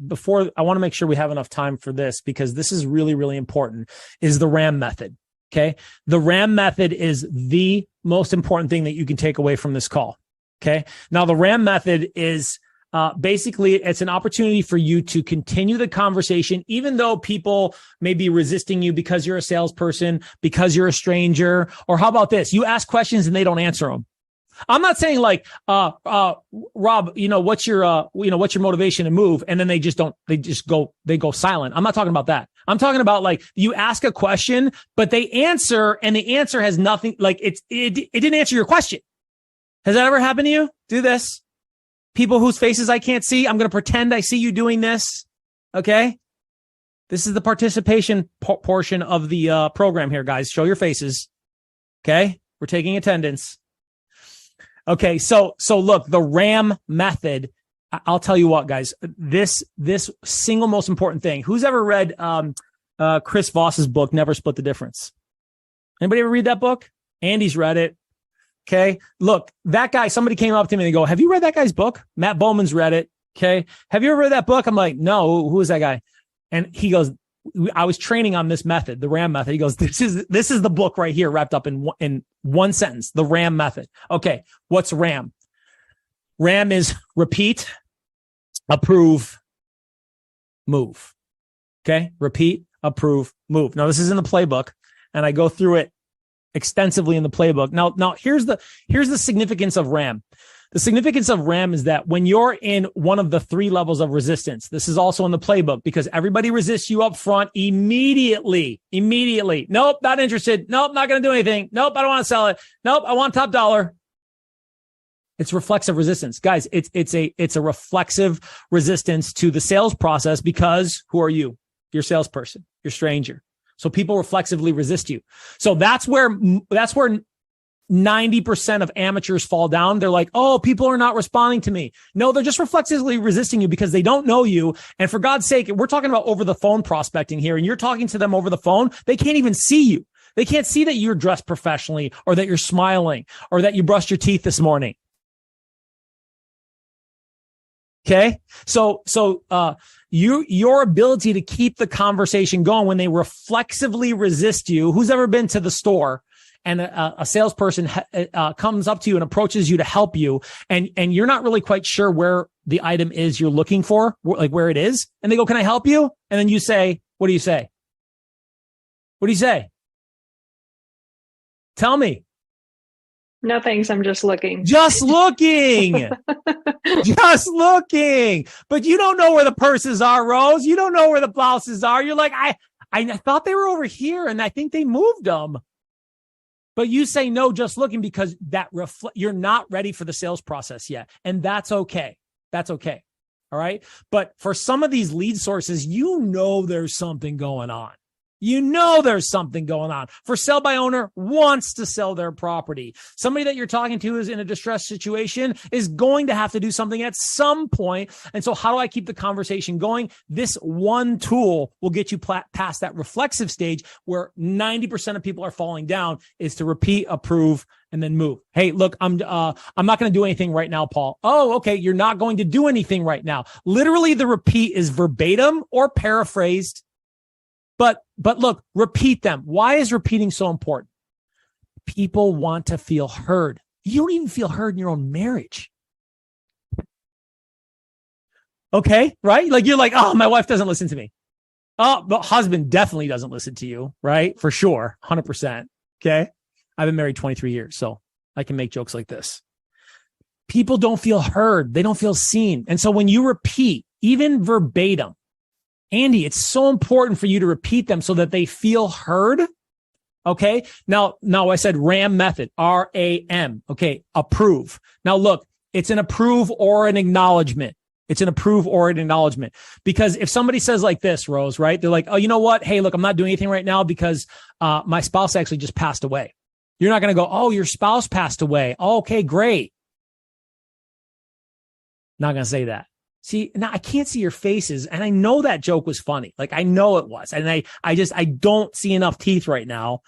before, I want to make sure we have enough time for this, because this is really, really important, is the RAM method. Okay, the RAM method is the most important thing that you can take away from this call. Okay, now the RAM method is basically, it's an opportunity for you to continue the conversation, even though people may be resisting you because you're a salesperson, because you're a stranger, or how about this? You ask questions and they don't answer them. I'm not saying like, Rob, what's your motivation to move? And then they go silent. I'm not talking about that. I'm talking about like, you ask a question, but they answer and the answer has nothing, like it didn't answer your question. Has that ever happened to you? Do this. People whose faces I can't see, I'm going to pretend I see you doing this. Okay. This is the participation portion of the program here, guys. Show your faces. Okay. We're taking attendance. Okay, so look, the RAM method, I'll tell you what, guys, this single most important thing. Who's ever read Chris Voss's book, Never Split the Difference? Anybody ever read that book? Andy's read it. Okay, look, that guy, somebody came up to me and they go, have you read that guy's book? Matt Bowman's read it. Okay, have you ever read that book? I'm like, no, who is that guy? And he goes, I was training on this method, the RAM method. He goes, this is the book right here wrapped up in one sentence, the RAM method. Okay. What's RAM? RAM is repeat, approve, move. Okay. Repeat, approve, move. Now this is in the playbook and I go through it extensively in the playbook. Now here's the significance of RAM. The significance of RAM is that when you're in one of the 3 levels of resistance, this is also in the playbook, because everybody resists you up front immediately. Nope, not interested. Nope, not going to do anything. Nope, I don't want to sell it. Nope, I want top dollar. It's reflexive resistance. Guys, it's a reflexive resistance to the sales process because who are you? You're a salesperson. You're a stranger. So people reflexively resist you. So that's where 90% of amateurs fall down. They're like, oh, people are not responding to me. No, they're just reflexively resisting you because they don't know you. And for God's sake, we're talking about over the phone prospecting here, and you're talking to them over the phone. They can't even see you. They can't see that you're dressed professionally or that you're smiling or that you brushed your teeth this morning. Okay. So your ability to keep the conversation going when they reflexively resist you, who's ever been to the store and a salesperson comes up to you and approaches you to help you, and you're not really quite sure where the item is you're looking for, like where it is. And they go, can I help you? And then you say, what do you say? What do you say? Tell me. No thanks, I'm just looking. Just looking. Just looking. But you don't know where the purses are, Rose. You don't know where the blouses are. You're like, I thought they were over here and I think they moved them. But you say no, just looking, because you're not ready for the sales process yet. And that's okay. That's okay. All right. But for some of these lead sources, there's something going on. There's something going on. For sell by owner wants to sell their property. Somebody that you're talking to is in a distressed situation, is going to have to do something at some point. And so how do I keep the conversation going? This one tool will get you past that reflexive stage where 90% of people are falling down, is to repeat, approve, and then move. Hey, look, I'm not going to do anything right now, Paul. Oh, okay. You're not going to do anything right now. Literally, the repeat is verbatim or paraphrased. But look, repeat them. Why is repeating so important? People want to feel heard. You don't even feel heard in your own marriage. Okay, right? Like you're like, oh, my wife doesn't listen to me. Oh, the husband definitely doesn't listen to you, right? For sure, 100%. Okay, I've been married 23 years, so I can make jokes like this. People don't feel heard. They don't feel seen. And so when you repeat, even verbatim, Andy, it's so important for you to repeat them so that they feel heard. Okay. Now I said RAM method, RAM. Okay. Approve. Now look, it's an approve or an acknowledgement. It's an approve or an acknowledgement. Because if somebody says like this, Rose, right? They're like, oh, you know what? Hey, look, I'm not doing anything right now because my spouse actually just passed away. You're not going to go, oh, your spouse passed away. Oh, okay, great. Not going to say that. See, now I can't see your faces, and I know that joke was funny. Like, I know it was. And I don't see enough teeth right now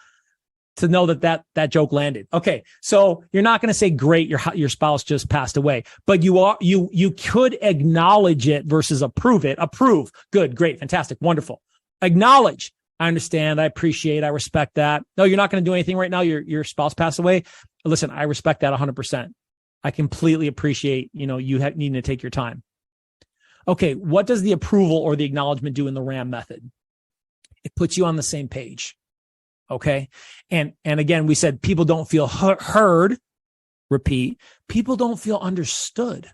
to know that joke landed. Okay. So you're not going to say, great, your spouse just passed away, but you could acknowledge it versus approve it. Approve. Good, great, fantastic, wonderful. Acknowledge. I understand. I appreciate. I respect that. No, you're not going to do anything right now. Your spouse passed away. Listen, I respect that 100%. I completely appreciate, you needing to take your time. Okay, what does the approval or the acknowledgement do in the RAM method? It puts you on the same page. Okay. And again, we said people don't feel heard. Repeat. People don't feel understood.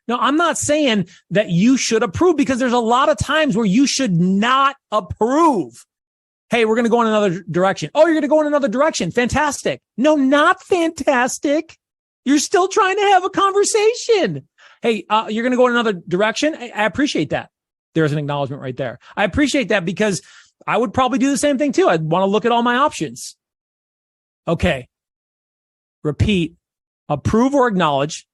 Now, I'm not saying that you should approve, because there's a lot of times where you should not approve. Hey, we're going to go in another direction. Oh, you're going to go in another direction. Fantastic. No, not fantastic. You're still trying to have a conversation. Hey, you're going to go in another direction. I appreciate that. There's an acknowledgement right there. I appreciate that, because I would probably do the same thing too. I'd want to look at all my options. Okay. Repeat, approve or acknowledge.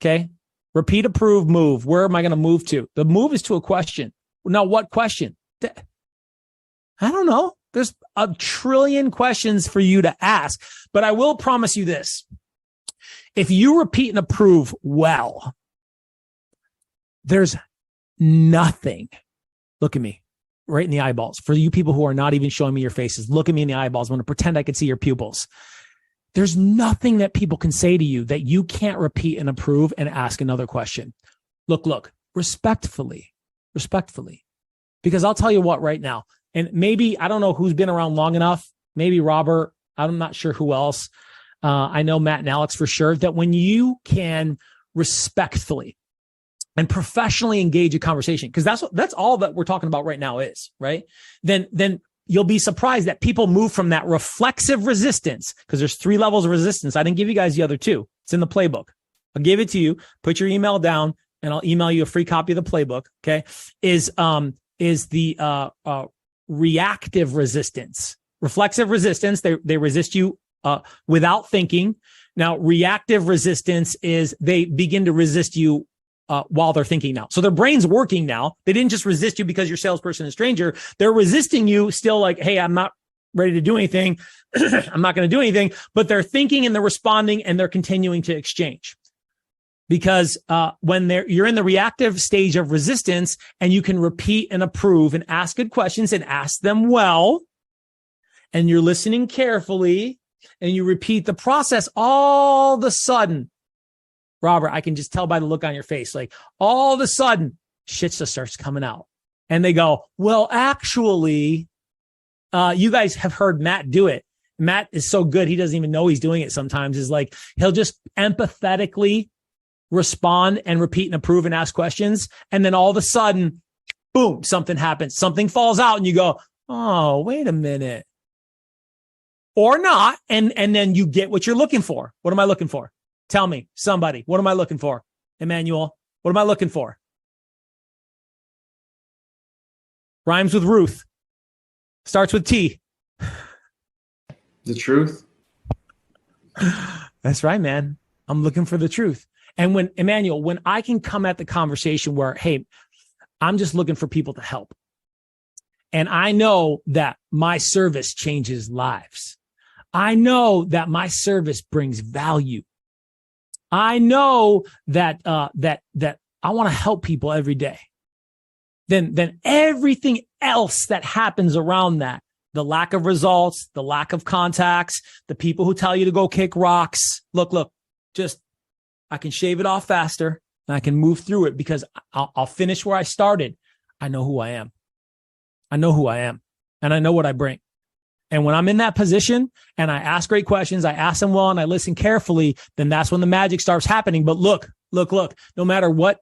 Okay. Repeat, approve, move. Where am I going to move to? The move is to a question. Now, what question? I don't know. There's a trillion questions for you to ask, but I will promise you this. If you repeat and approve well, there's nothing. Look at me right in the eyeballs. For you people who are not even showing me your faces, look at me in the eyeballs. I'm going to pretend I can see your pupils. There's nothing that people can say to you that you can't repeat and approve and ask another question. Look, respectfully, because I'll tell you what right now, and maybe, I don't know who's been around long enough, maybe Robert, I'm not sure who else. I know Matt and Alex for sure, that when you can respectfully and professionally engage a conversation, because that's all that we're talking about right now is, right? Then you'll be surprised that people move from that reflexive resistance, because there's 3 levels of resistance. I didn't give you guys the other 2. It's in the playbook. I'll give it to you. Put your email down and I'll email you a free copy of the playbook. Okay. Is the reactive resistance. Reflexive resistance, they resist you without thinking. Now, reactive resistance is they begin to resist you while they're thinking now. So their brain's working now. They didn't just resist you because you're salesperson and stranger. They're resisting you still like, hey, I'm not ready to do anything. I'm not going to do anything. But they're thinking and they're responding and they're continuing to exchange. Because when you're in the reactive stage of resistance and you can repeat and approve and ask good questions and ask them well, and you're listening carefully and you repeat the process, all of a sudden, Robert, I can just tell by the look on your face, like all of a sudden shit just starts coming out and they go, well, actually, you guys have heard Matt do it. Matt is so good. He doesn't even know he's doing it sometimes. Is like, he'll just empathetically respond and repeat and approve and ask questions. And then all of a sudden, boom, something happens. Something falls out and you go, oh, wait a minute. Or not. And then you get what you're looking for. What am I looking for? Tell me, somebody, what am I looking for? Emmanuel, what am I looking for? Rhymes with Ruth. Starts with T. The truth. That's right, man. I'm looking for the truth. And when Emmanuel, when I can come at the conversation where, hey, I'm just looking for people to help. And I know that my service changes lives. I know that my service brings value. I know that that I want to help people every day. Then everything else that happens around that, the lack of results, the lack of contacts, the people who tell you to go kick rocks. Look, just I can shave it off faster and I can move through it because I'll finish where I started. I know who I am. I know who I am and I know what I bring. And when I'm in that position and I ask great questions, I ask them well and I listen carefully, then that's when the magic starts happening. But look, no matter what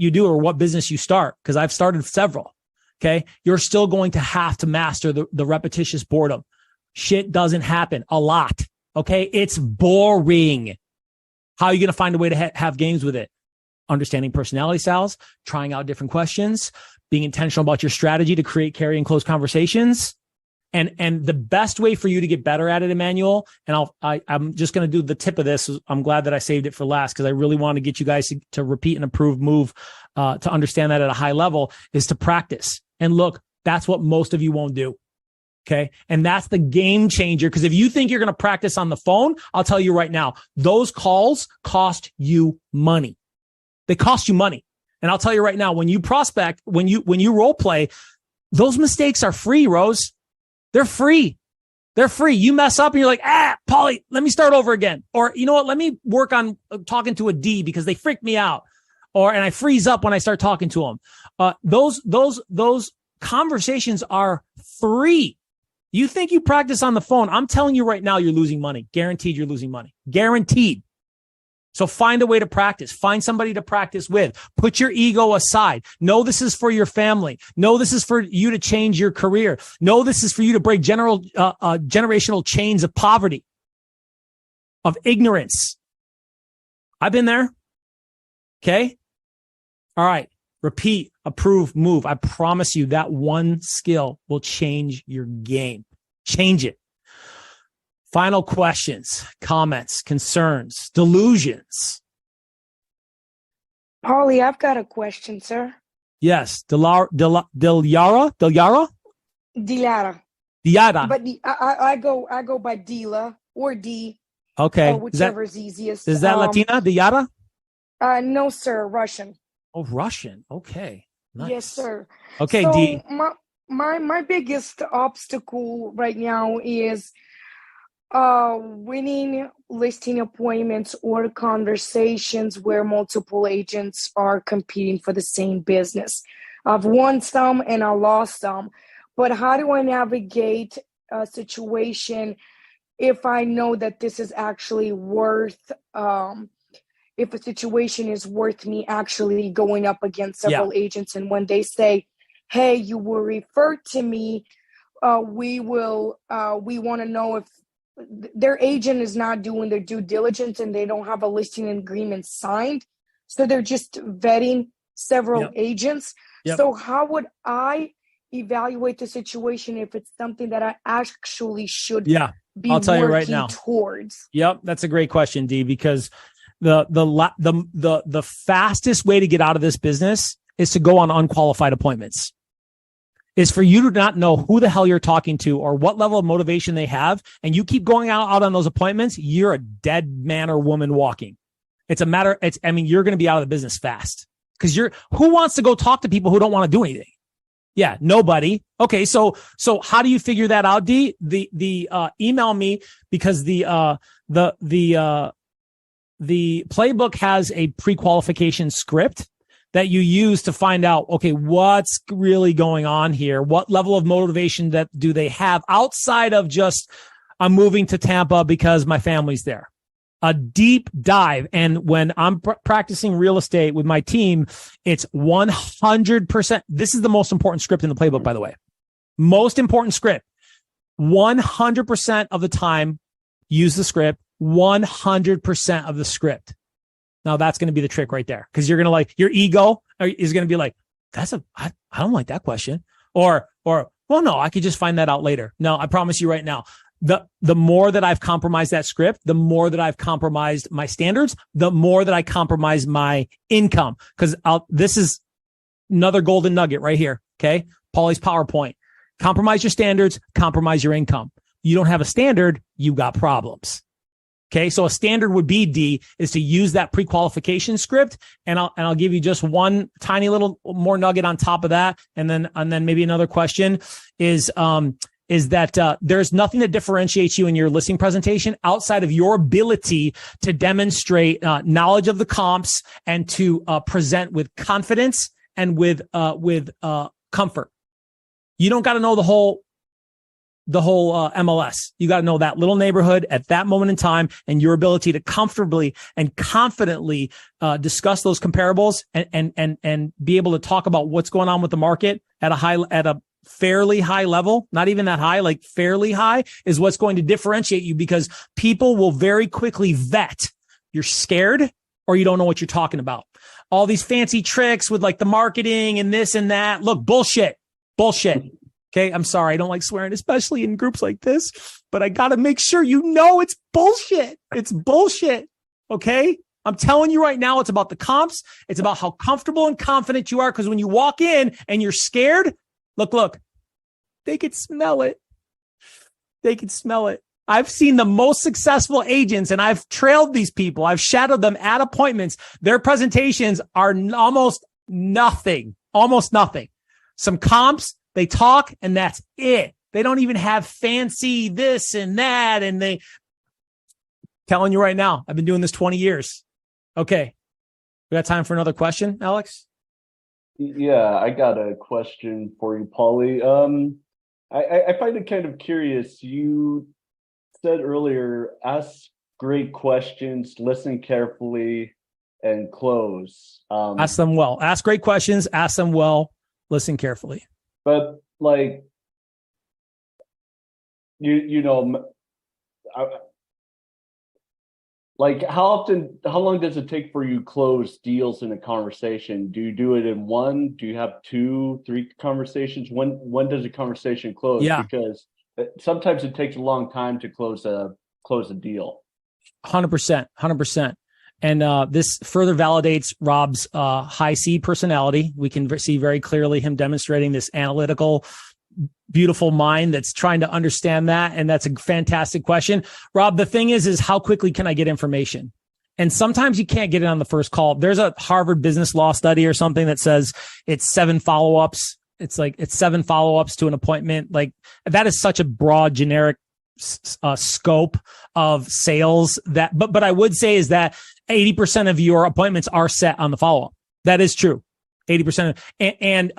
you do or what business you start, because I've started several, okay, you're still going to have to master the repetitious boredom. Shit doesn't happen a lot, okay? It's boring. How are you going to find a way to have games with it? Understanding personality styles, trying out different questions, being intentional about your strategy to create, carry, and close conversations. And the best way for you to get better at it, Emmanuel, and I'm just going to do the tip of this. I'm glad that I saved it for last because I really want to get you guys to repeat and approve move to understand that at a high level is to practice. And look, that's what most of you won't do. Okay. And that's the game changer. Because if you think you're going to practice on the phone, I'll tell you right now, those calls cost you money. They cost you money. And I'll tell you right now, when you prospect, when you role play, those mistakes are free, Rose. They're free. They're free. You mess up and you're like, Paulie, let me start over again. Or you know what? Let me work on talking to a D because they freaked me out. And I freeze up when I start talking to them. Those conversations are free. You think you practice on the phone. I'm telling you right now, you're losing money. Guaranteed you're losing money. Guaranteed. So find a way to practice. Find somebody to practice with. Put your ego aside. Know this is for your family. Know this is for you to change your career. Know this is for you to break generational chains of poverty, of ignorance. I've been there. Okay. All right. Repeat, approve, move. I promise you that one skill will change your game. Change it. Final questions, comments, concerns, delusions. Paulie, I've got a question, sir. Yes, Dilara. Dilara. Diara. But I go by Dila or D. Okay. Whichever is easiest. Is that Latina, Diara? No, sir. Russian. Oh, Russian. Okay. Nice. Yes, sir. Okay, so D. My biggest obstacle right now is winning listing appointments or conversations where multiple agents are competing for the same business. I've won some and I lost some, but how do I navigate a situation if I know that this is actually worth, if a situation is worth me actually going up against several agents, and when they say, hey, you were referred to me, we want to know if their agent is not doing their due diligence and they don't have a listing agreement signed. So they're just vetting several agents. So how would I evaluate the situation if it's something that I actually should be I'll tell you right working now. towards? Yep, that's a great question, D, because the fastest way to get out of this business is to go on unqualified appointments. Is for you to not know who the hell you're talking to or what level of motivation they have, and you keep going out on those appointments, you're a dead man or woman walking. You're going to be out of the business fast because who wants to go talk to people who don't want to do anything? Yeah, nobody. Okay, so how do you figure that out, D? Email me because the playbook has a pre-qualification script that you use to find out, okay, what's really going on here? What level of motivation that do they have outside of just, I'm moving to Tampa because my family's there? A deep dive. And when I'm practicing real estate with my team, it's 100%. This is the most important script in the playbook, by the way. Most important script. 100% of the time, use the script. 100% of the script. Now that's going to be the trick right there. Cause you're going to your ego is going to be like, I don't like that question. Or, well, no, I could just find that out later. No, I promise you right now, the more that I've compromised that script, the more that I've compromised my standards, the more that I compromise my income. Cause this is another golden nugget right here. Okay. Paulie's PowerPoint. Compromise your standards, compromise your income. You don't have a standard, you got problems. Okay, so a standard would be, D, is to use that pre-qualification script, and I'll give you just one tiny little more nugget on top of that, and then maybe another question is that there's nothing that differentiates you in your listing presentation outside of your ability to demonstrate knowledge of the comps and to present with confidence and with comfort. You don't got to know the whole MLS. You got to know that little neighborhood at that moment in time and your ability to comfortably and confidently discuss those comparables and be able to talk about what's going on with the market at a fairly high level, not even that high, like fairly high, is what's going to differentiate you, because people will very quickly vet. You're scared or you don't know what you're talking about. All these fancy tricks with the marketing and this and that. Look, bullshit. Okay, I'm sorry. I don't like swearing, especially in groups like this, but I got to make sure you know it's bullshit. It's bullshit. Okay? I'm telling you right now, it's about the comps. It's about how comfortable and confident you are, because when you walk in and you're scared, look, they could smell it. They could smell it. I've seen the most successful agents, and I've trailed these people. I've shadowed them at appointments. Their presentations are almost nothing. Some comps, they talk, and that's it. They don't even have fancy this and that. And telling you right now, I've been doing this 20 years. Okay. We got time for another question, Alex? Yeah, I got a question for you, Paulie. I find it kind of curious. You said earlier, ask great questions, listen carefully, and close. Ask them well. Ask great questions, ask them well, listen carefully. But how long does it take for you to close deals in a conversation? Do you do it in one? Do you have 2, 3 conversations? When does a conversation close? Yeah. Because sometimes it takes a long time to close a deal. 100%. And this further validates Rob's high C personality. We can see very clearly him demonstrating this analytical, beautiful mind that's trying to understand that. And that's a fantastic question. Rob, the thing is how quickly can I get information? And sometimes you can't get it on the first call. There's a Harvard business law study or something that says it's 7 follow-ups. It's 7 follow-ups to an appointment. That is such a broad, generic scope of sales but I would say is that 80% of your appointments are set on the follow-up. That is true. 80% and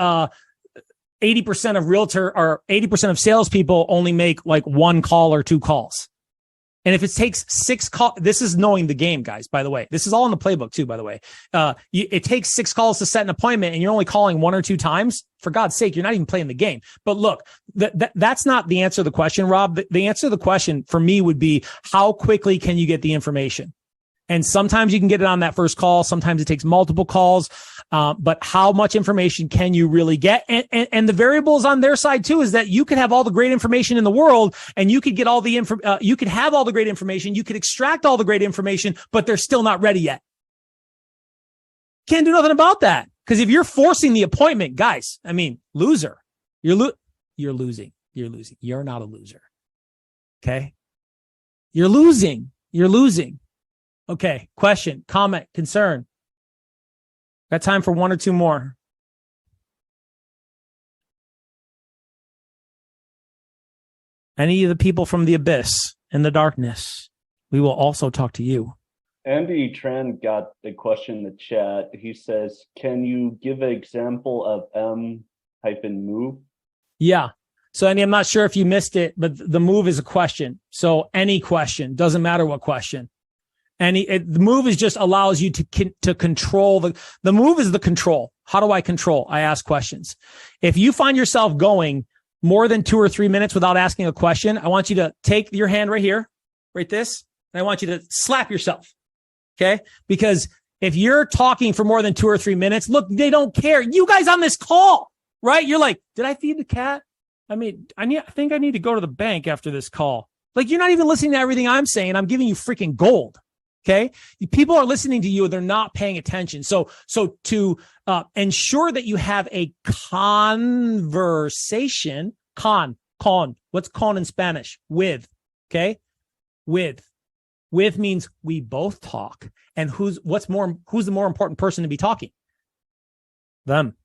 80% of realtor or 80% of salespeople only make 1 call or 2 calls. And if it takes 6 calls, this is knowing the game, guys, by the way. This is all in the playbook too, by the way. It takes 6 calls to set an appointment and you're only calling 1 or 2 times. For God's sake, you're not even playing the game. But look, that's not the answer to the question, Rob. The answer to the question for me would be, how quickly can you get the information? And sometimes you can get it on that first call. Sometimes it takes multiple calls. But how much information can you really get? And the variables on their side too is that you could have all the great information in the world, and you could get all the you could have all the great information. You could extract all the great information, but they're still not ready yet. Can't do nothing about that. Because if you're forcing the appointment, guys, I mean, loser, you're losing. You're losing. You're not a loser. Okay. You're losing. You're losing. Okay. Question, comment, concern. Got time for 1 or 2 more. Any of the people from the abyss and the darkness, we will also talk to you. Andy Tran got a question in the chat. He says, can you give an example of M-move? Yeah. So, Andy, I'm not sure if you missed it, but the move is a question. So any question, doesn't matter what question. The move is just allows you to control the move is the control. How do I control? I ask questions. If you find yourself going more than 2 or 3 minutes without asking a question, I want you to take your hand right here, right this, and I want you to slap yourself. Okay. Because if you're talking for more than 2 or 3 minutes, look, they don't care. You guys on this call, right? You're like, did I feed the cat? I mean, I think I need to go to the bank after this call. Like, you're not even listening to everything I'm saying. I'm giving you freaking gold. Okay. People are listening to you. They're not paying attention. So to ensure that you have a conversation, what's con in Spanish? With. Okay. With means we both talk. And who's the more important person to be talking? Them.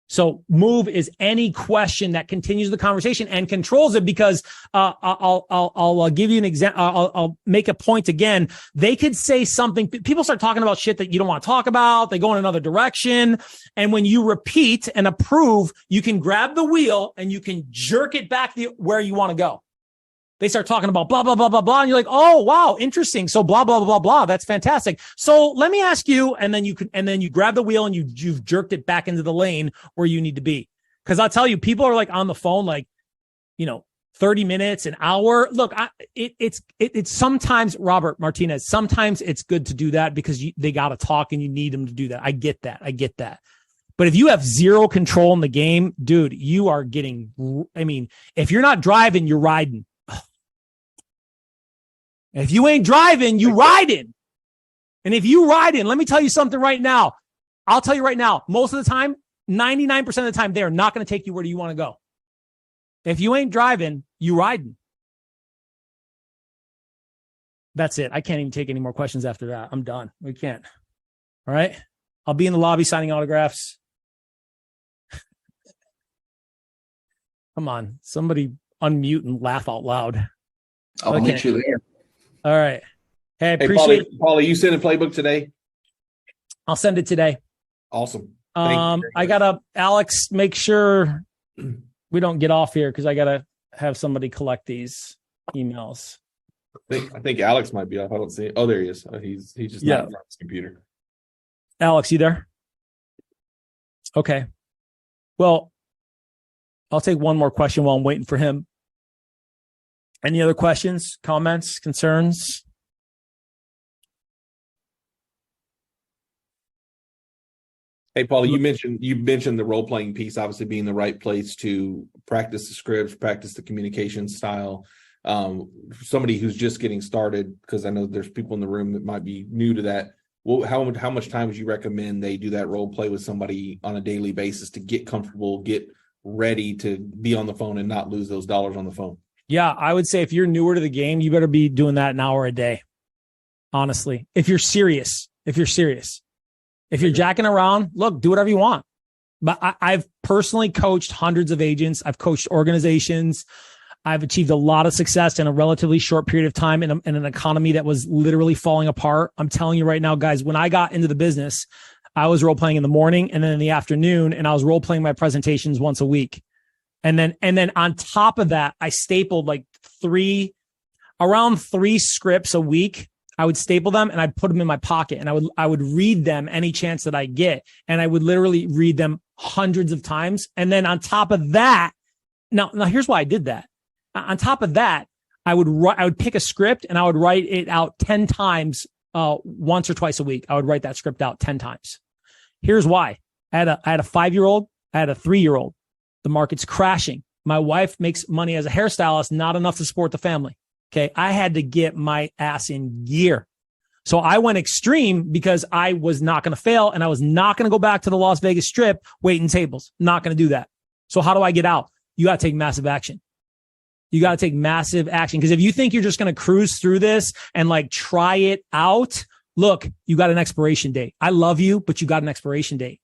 So move is any question that continues the conversation and controls it, because I'll give you an example. I'll make a point again. They could say something. People start talking about shit that you don't want to talk about. They go in another direction. And when you repeat and approve, you can grab the wheel and you can jerk it back where you want to go. They start talking about blah, blah, blah, blah, blah. And you're like, oh, wow, interesting. So blah, blah, blah, blah. That's fantastic. So let me ask you. And then you grab the wheel and you've jerked it back into the lane where you need to be. Cause I'll tell you, people are like on the phone, like, 30 minutes, an hour. Look, it's sometimes, Robert Martinez, sometimes it's good to do that because they got to talk and you need them to do that. I get that. But if you have zero control in the game, dude, you are if you're not driving, you're riding. If you ain't driving, you riding. And if you riding, let me tell you something right now. I'll tell you right now, most of the time, 99% of the time, they are not going to take you where you want to go. If you ain't driving, you riding. That's it. I can't even take any more questions after that. I'm done. We can't. All right. I'll be in the lobby signing autographs. Come on. Somebody unmute and laugh out loud. I'll meet you there. All right. Hey, I appreciate it. Paulie, you send a playbook today? I'll send it today. Awesome. I gotta, Alex, make sure we don't get off here because I gotta have somebody collect these emails. I think Alex might be off. I don't see it. Oh, there he is. He's just not in front of his computer. Alex, you there? Okay. Well, I'll take one more question while I'm waiting for him. Any other questions, comments, concerns? Hey, Paul, you mentioned the role playing piece, obviously being the right place to practice the scripts, practice the communication style. Somebody who's just getting started, because I know there's people in the room that might be new to that. Well, how much time would you recommend they do that role play with somebody on a daily basis to get comfortable, get ready to be on the phone and not lose those dollars on the phone? Yeah, I would say if you're newer to the game, you better be doing that an hour a day. Honestly, if you're serious. If you're jacking around, look, do whatever you want. But I've personally coached hundreds of agents. I've coached organizations. I've achieved a lot of success in a relatively short period of time in an economy that was literally falling apart. I'm telling you right now, guys, when I got into the business, I was role playing in the morning and then in the afternoon, and I was role playing my presentations once a week. And then on top of that, I stapled like 3 around 3 scripts a week. I would staple them and I'd put them in my pocket, and I would read them any chance that I get. And I would literally read them hundreds of times. And then on top of that, now here's why I did that. On top of that, I would pick a script and I would write it out 10 times, once or twice a week. I would write that script out 10 times. Here's why. I had a 5-year-old. I had a 3-year-old. The market's crashing. My wife makes money as a hairstylist, not enough to support the family. Okay. I had to get my ass in gear. So I went extreme because I was not going to fail, and I was not going to go back to the Las Vegas Strip waiting tables. Not going to do that. So how do I get out? You got to take massive action. You got to take massive action. Because if you think you're just going to cruise through this and like try it out, look, you got an expiration date. I love you, but you got an expiration date.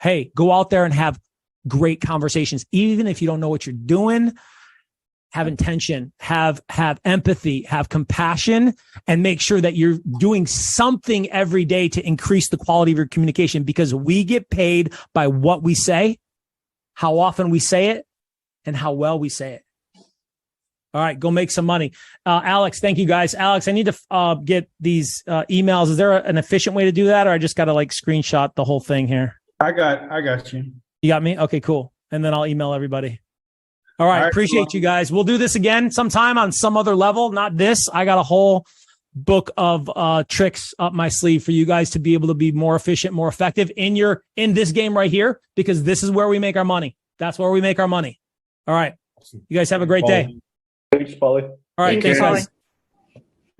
Hey, go out there and have great conversations. Even if you don't know what you're doing, have intention, have empathy, have compassion, and make sure that you're doing something every day to increase the quality of your communication, because we get paid by what we say, how often we say it, and how well we say it. All right, go make some money. Alex, thank you guys. Alex, I need to get these emails. Is there an efficient way to do that, or I just got to like screenshot the whole thing here? I got you. You got me? Okay, cool. And then I'll email everybody. All right. Appreciate you guys. We'll do this again sometime on some other level, not this. I got a whole book of tricks up my sleeve for you guys to be able to be more efficient, more effective in this game right here, because this is where we make our money. That's where we make our money. All right. You guys have a great day. Thanks, Paulie. All right. Thanks, guys.